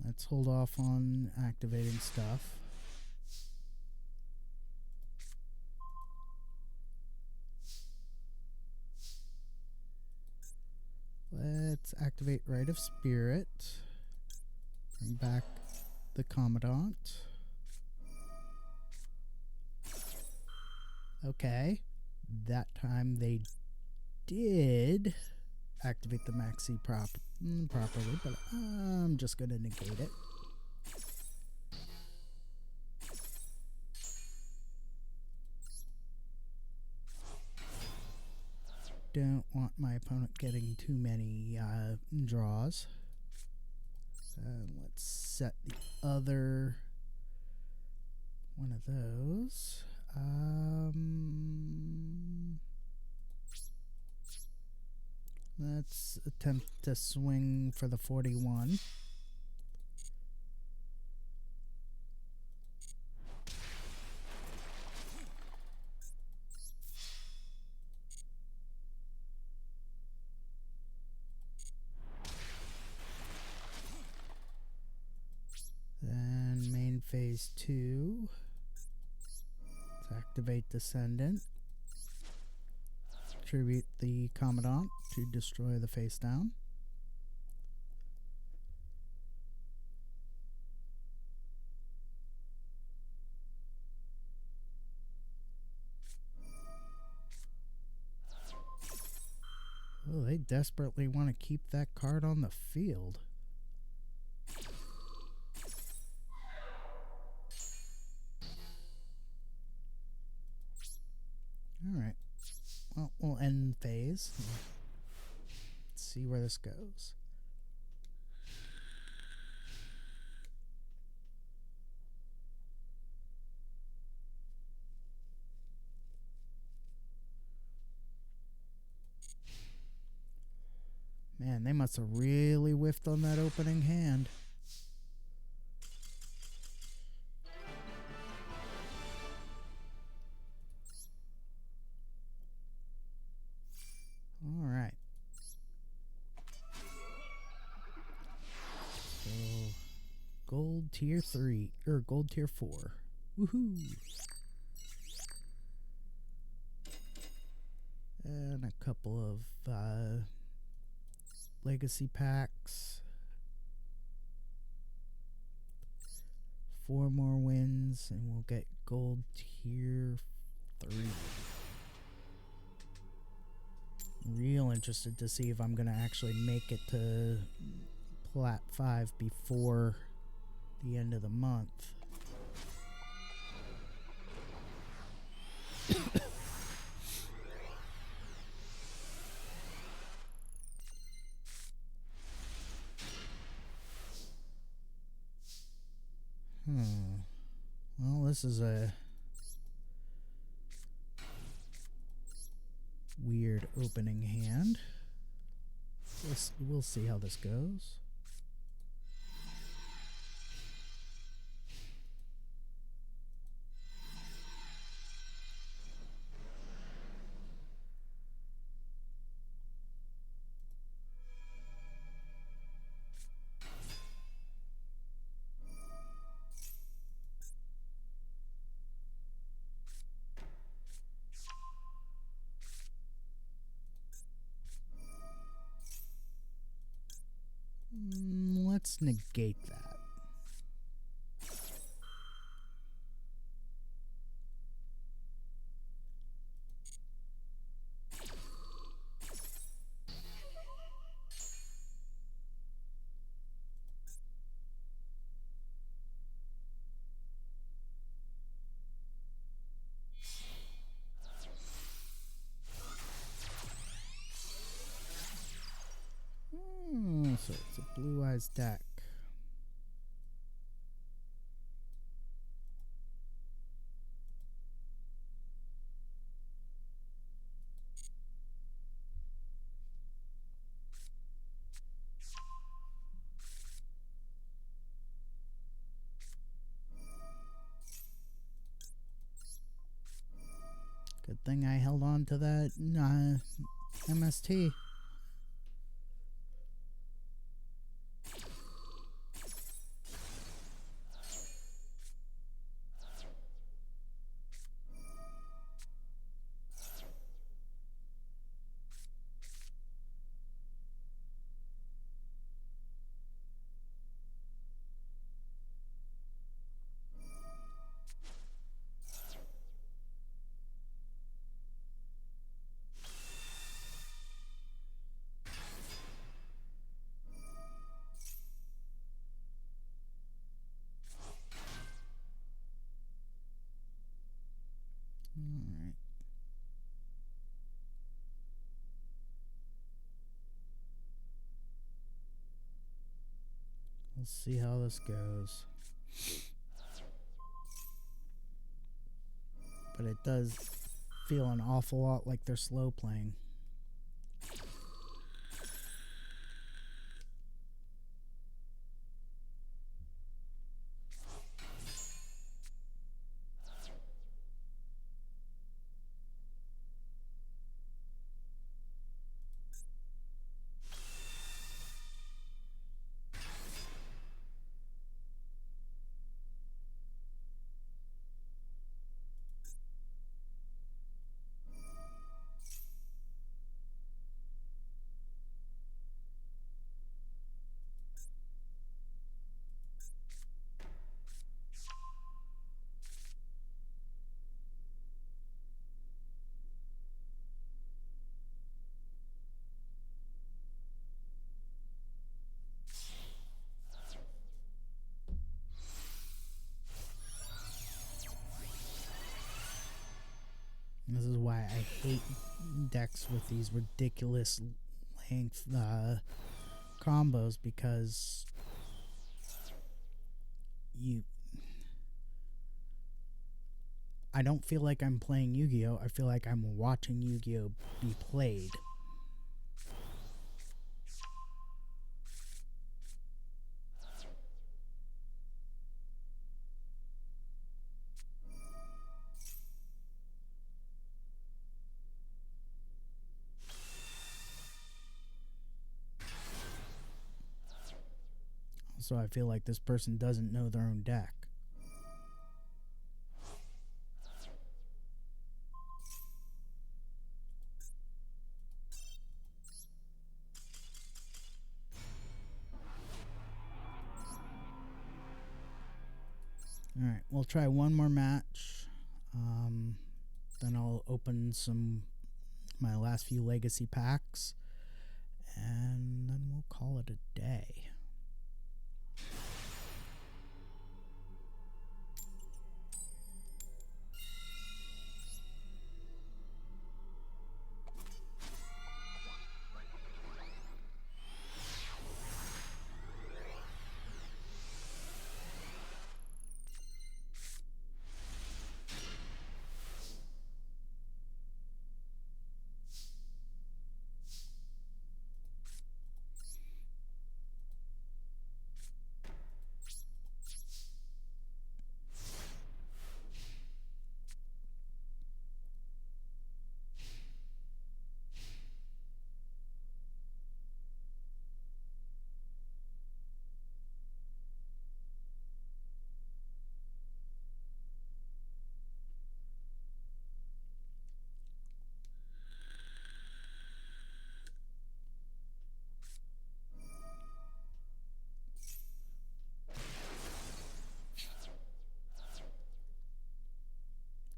Let's hold off on activating stuff. Let's activate Rite of Spirit. Bring back the Commandant. Okay. That time they did activate the Maxi properly, but I'm just going to negate it. Don't want my opponent getting too many draws. And let's set the other one of those. Let's attempt to swing for the 41. Then main phase 2. Let's activate Descendant. Tribute the Commandant to destroy the face down. Oh, they desperately want to keep that card on the field. Alright. Well, we'll end phase. Let's see where this goes. Man, they must have really whiffed on that opening hand. All right. So, gold tier 3, or gold tier 4. Woohoo! And a couple of legacy packs. 4 more wins, and we'll get gold tier 3. Real interested to see if I'm gonna actually make it to Plat 5 before the end of the month. Well, this is a weird opening hand. We'll see how this goes. Let's negate that. So it's a Blue Eyes deck. Good thing I held on to that MST. Alright. We'll see how this goes. But it does feel an awful lot like they're slow playing. This is why I hate decks with these ridiculous length combos, because I don't feel like I'm playing Yu-Gi-Oh! I feel like I'm watching Yu-Gi-Oh! Be played. So I feel like this person doesn't know their own deck. Alright, we'll try one more match. Then I'll open my last few legacy packs. And then we'll call it a day.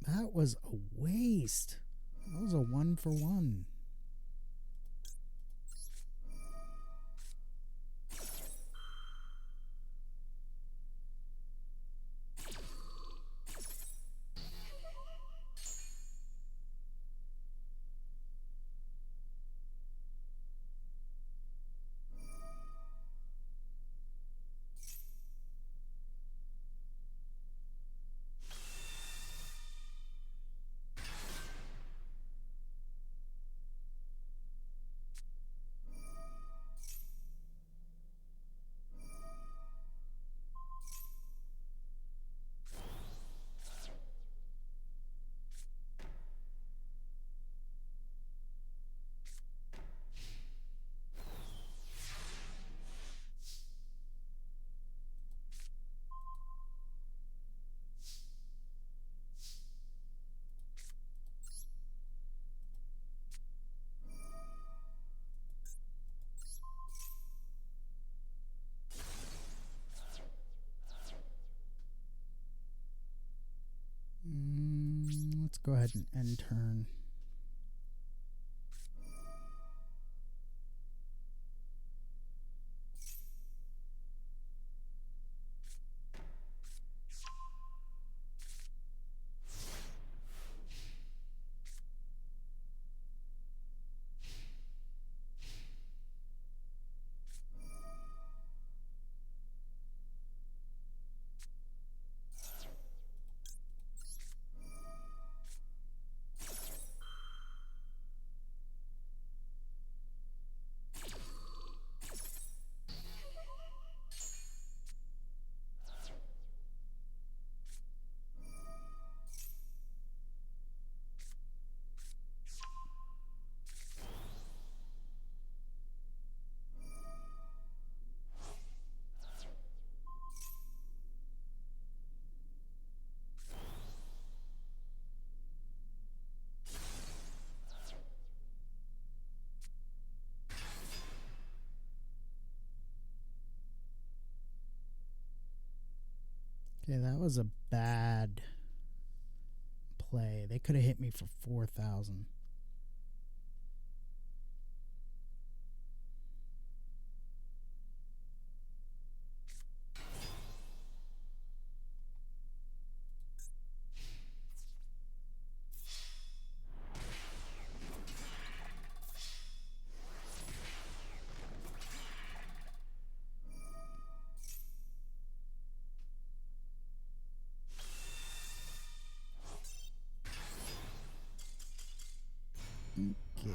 That was a waste. That was a 1-for-1. Let's go ahead and end turn. Okay, that was a bad play. They could have hit me for 4,000. Okay.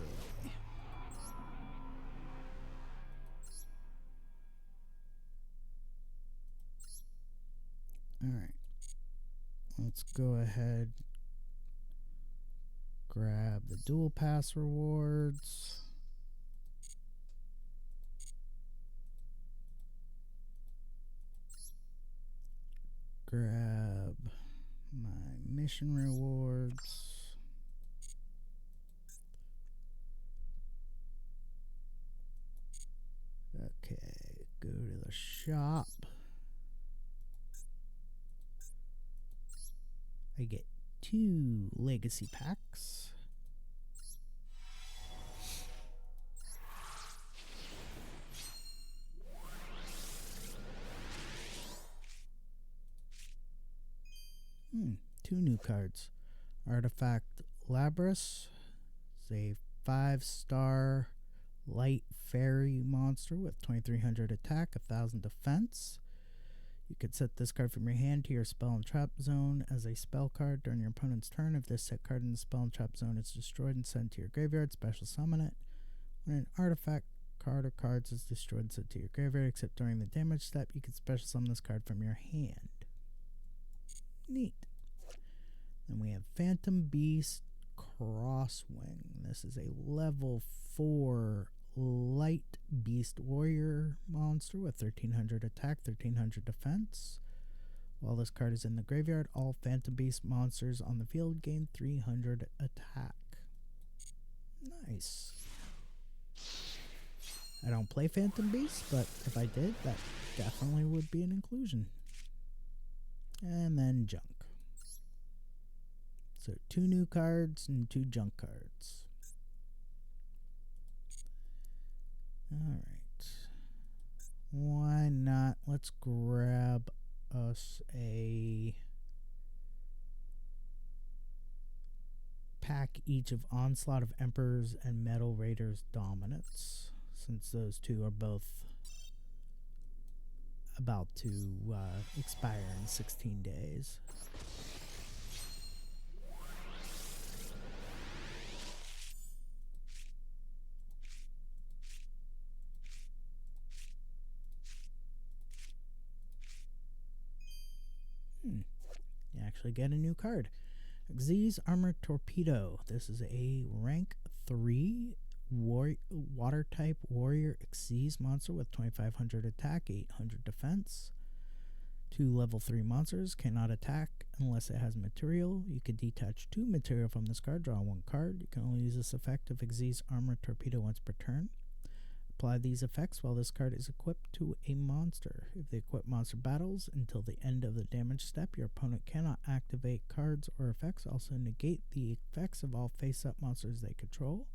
All right. Let's go ahead. Grab the dual pass rewards. grab my mission rewards. Okay, go to the shop. I get 2 legacy packs. Two new cards. Artifact Labras. It's a 5-star light fairy monster with 2300 attack, 1000 defense. You could set this card from your hand to your spell and trap zone as a spell card during your opponent's turn. If this set card in the spell and trap zone is destroyed and sent to your graveyard, special summon it. When an artifact card or cards is destroyed and sent to your graveyard, except during the damage step, you can special summon this card from your hand. Neat. Then we have Phantom Beast Crosswing. This is a level 4 light beast warrior monster with 1300 attack, 1300 defense. While this card is in the graveyard, all Phantom Beast monsters on the field gain 300 attack. Nice. I don't play Phantom Beast, but if I did, that definitely would be an inclusion. And then junk. So 2 new cards and 2 junk cards. Alright. Why not? Let's grab us a pack each of Onslaught of Emperors and Metal Raiders Dominance, since those 2 are both about to expire in 16 days. You actually get a new card. Xyz Armored Torpedo. This is a rank 3 water type warrior Xyz monster with 2500 attack, 800 defense. 2 level 3 monsters cannot attack unless it has material. You could detach 2 material from this card, draw 1 card. You can only use this effect of Xyz Armored Torpedo once per turn. Apply these effects while this card is equipped to a monster. If the equipped monster battles until the end of the damage step, your opponent cannot activate cards or effects. Also negate the effects of all face-up monsters they control.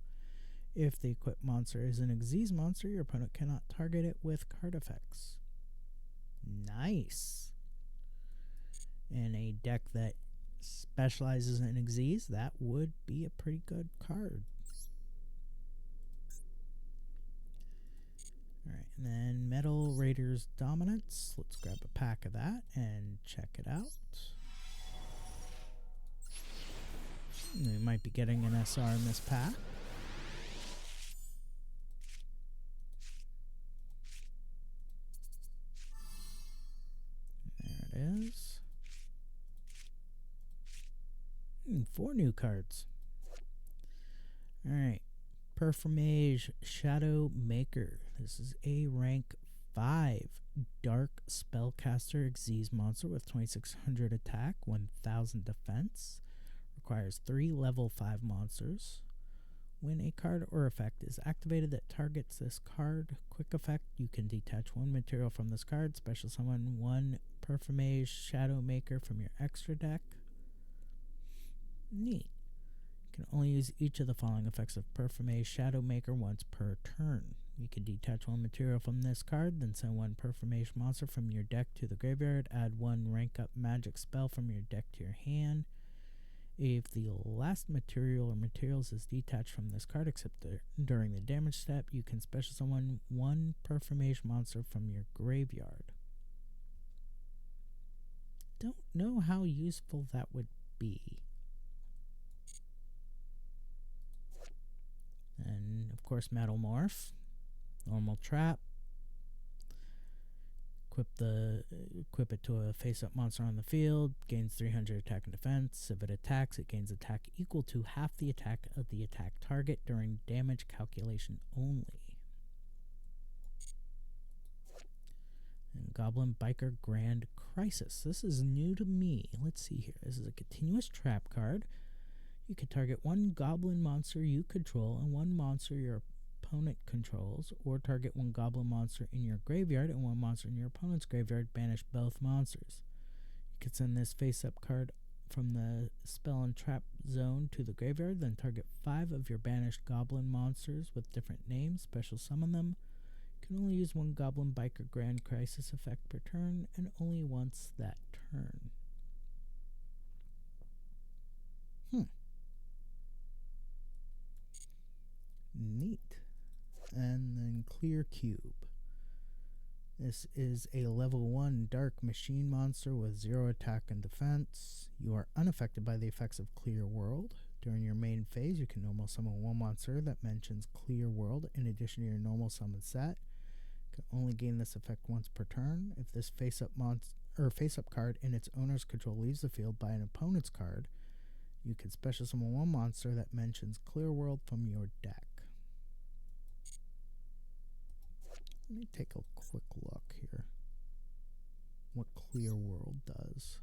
If the equipped monster is an Xyz monster, your opponent cannot target it with card effects. Nice. In a deck that specializes in Xyz, that would be a pretty good card. Alright, and then Metal Raiders Dominance. Let's grab a pack of that and check it out. We might be getting an SR in this pack. There it is. 4 new cards. Alright. Perfumage Shadow Maker. This is a rank 5 dark spellcaster Xyz monster with 2600 attack, 1000 defense. Requires 3 level 5 monsters. When a card or effect is activated that targets this card, quick effect, you can detach 1 material from this card, special summon 1 Perfumage Shadow Maker from your extra deck. Neat. You can only use each of the following effects of Perfumage Shadow Maker once per turn. You can detach 1 material from this card, then send 1 Perfumage monster from your deck to the graveyard, add 1 rank up magic spell from your deck to your hand. If the last material or materials is detached from this card except during the damage step, you can special summon 1 Perfumage monster from your graveyard. Don't know how useful that would be. And of course, Metal Morph, normal trap. Equip it to a face-up monster on the field. Gains 300 attack and defense. If it attacks, it gains attack equal to half the attack of the attack target during damage calculation only. And Goblin Biker Grand Crisis. This is new to me. Let's see here. This is a continuous trap card. You can target one goblin monster you control and one monster your opponent controls, or target one goblin monster in your graveyard and one monster in your opponent's graveyard. Banish both monsters. You can send this face-up card from the spell and trap zone to the graveyard, then target 5 of your banished goblin monsters with different names, special summon them. You can only use one Goblin Biker Grand Crisis effect per turn, and only once that turn. Neat. And then Clear Cube. This is a level 1 dark machine monster with 0 attack and defense. You are unaffected by the effects of Clear World. During your main phase, you can normal summon one monster that mentions Clear World in addition to your normal summon set. You can only gain this effect once per turn. If this face-up card in its owner's control leaves the field by an opponent's card, you can special summon one monster that mentions Clear World from your deck. Let me take a quick look here. What Clear World does.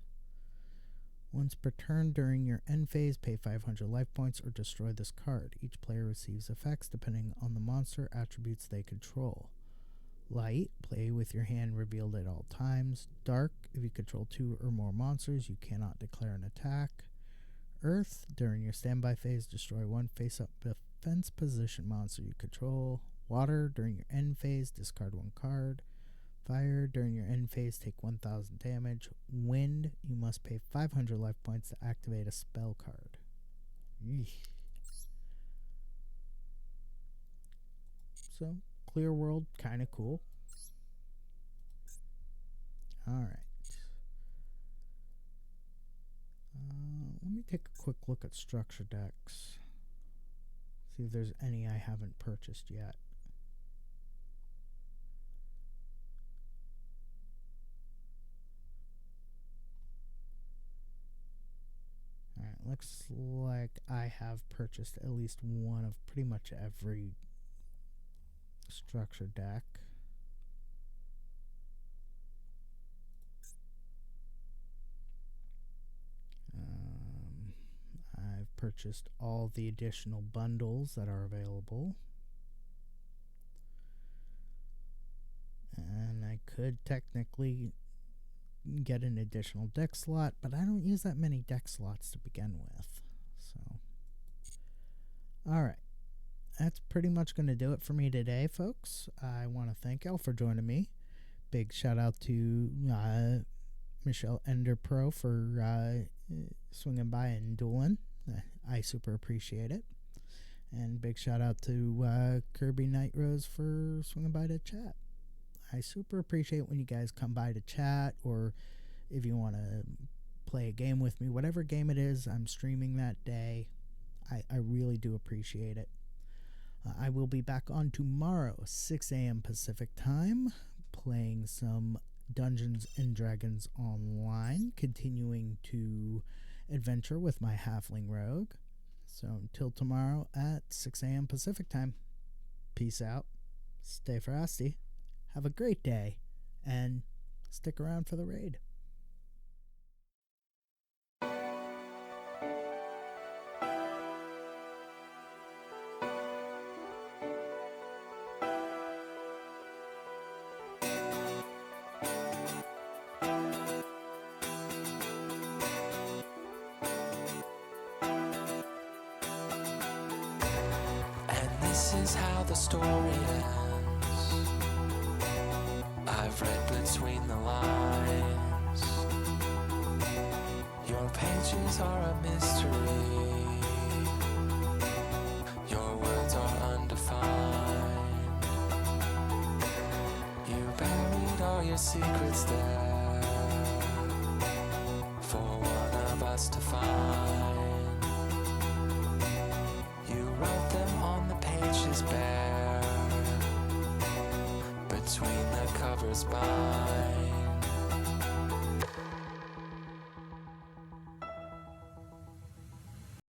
Once per turn during your end phase, pay 500 life points or destroy this card. Each player receives effects depending on the monster attributes they control. Light, play with your hand revealed at all times. Dark, if you control 2 or more monsters, you cannot declare an attack. Earth, during your standby phase, destroy one face-up defense position monster you control. Water, during your end phase, discard one card. Fire, during your end phase, take 1000 damage. Wind, you must pay 500 life points to activate a spell card. Eesh. So, Clear World, kind of cool. Alright. Let me take a quick look at structure decks. See if there's any I haven't purchased yet. Alright, looks like I have purchased at least one of pretty much every structure deck. I've purchased all the additional bundles that are available. And I could technically get an additional deck slot, but I don't use that many deck slots to begin with. So, alright. That's pretty much going to do it for me today, folks. I want to thank y'all for joining me. Big shout out to Michelle Ender Pro for swinging by and dueling. I super appreciate it. And big shout out to Kirby Night Rose for swinging by to chat. I super appreciate when you guys come by to chat, or if you want to play a game with me, whatever game it is I'm streaming that day. I really do appreciate it. I will be back on tomorrow, 6 a.m. Pacific time, playing some Dungeons and Dragons online, continuing to adventure with my halfling rogue. So until tomorrow at 6 a.m. Pacific time, peace out, stay frosty, have a great day, and stick around for the raid. This is how the story ends. I've read between the lines. Your pages are a mystery. Your words are undefined. You buried all your secrets there for one of us to find. You wrote them on the pages bare, between the covers bind.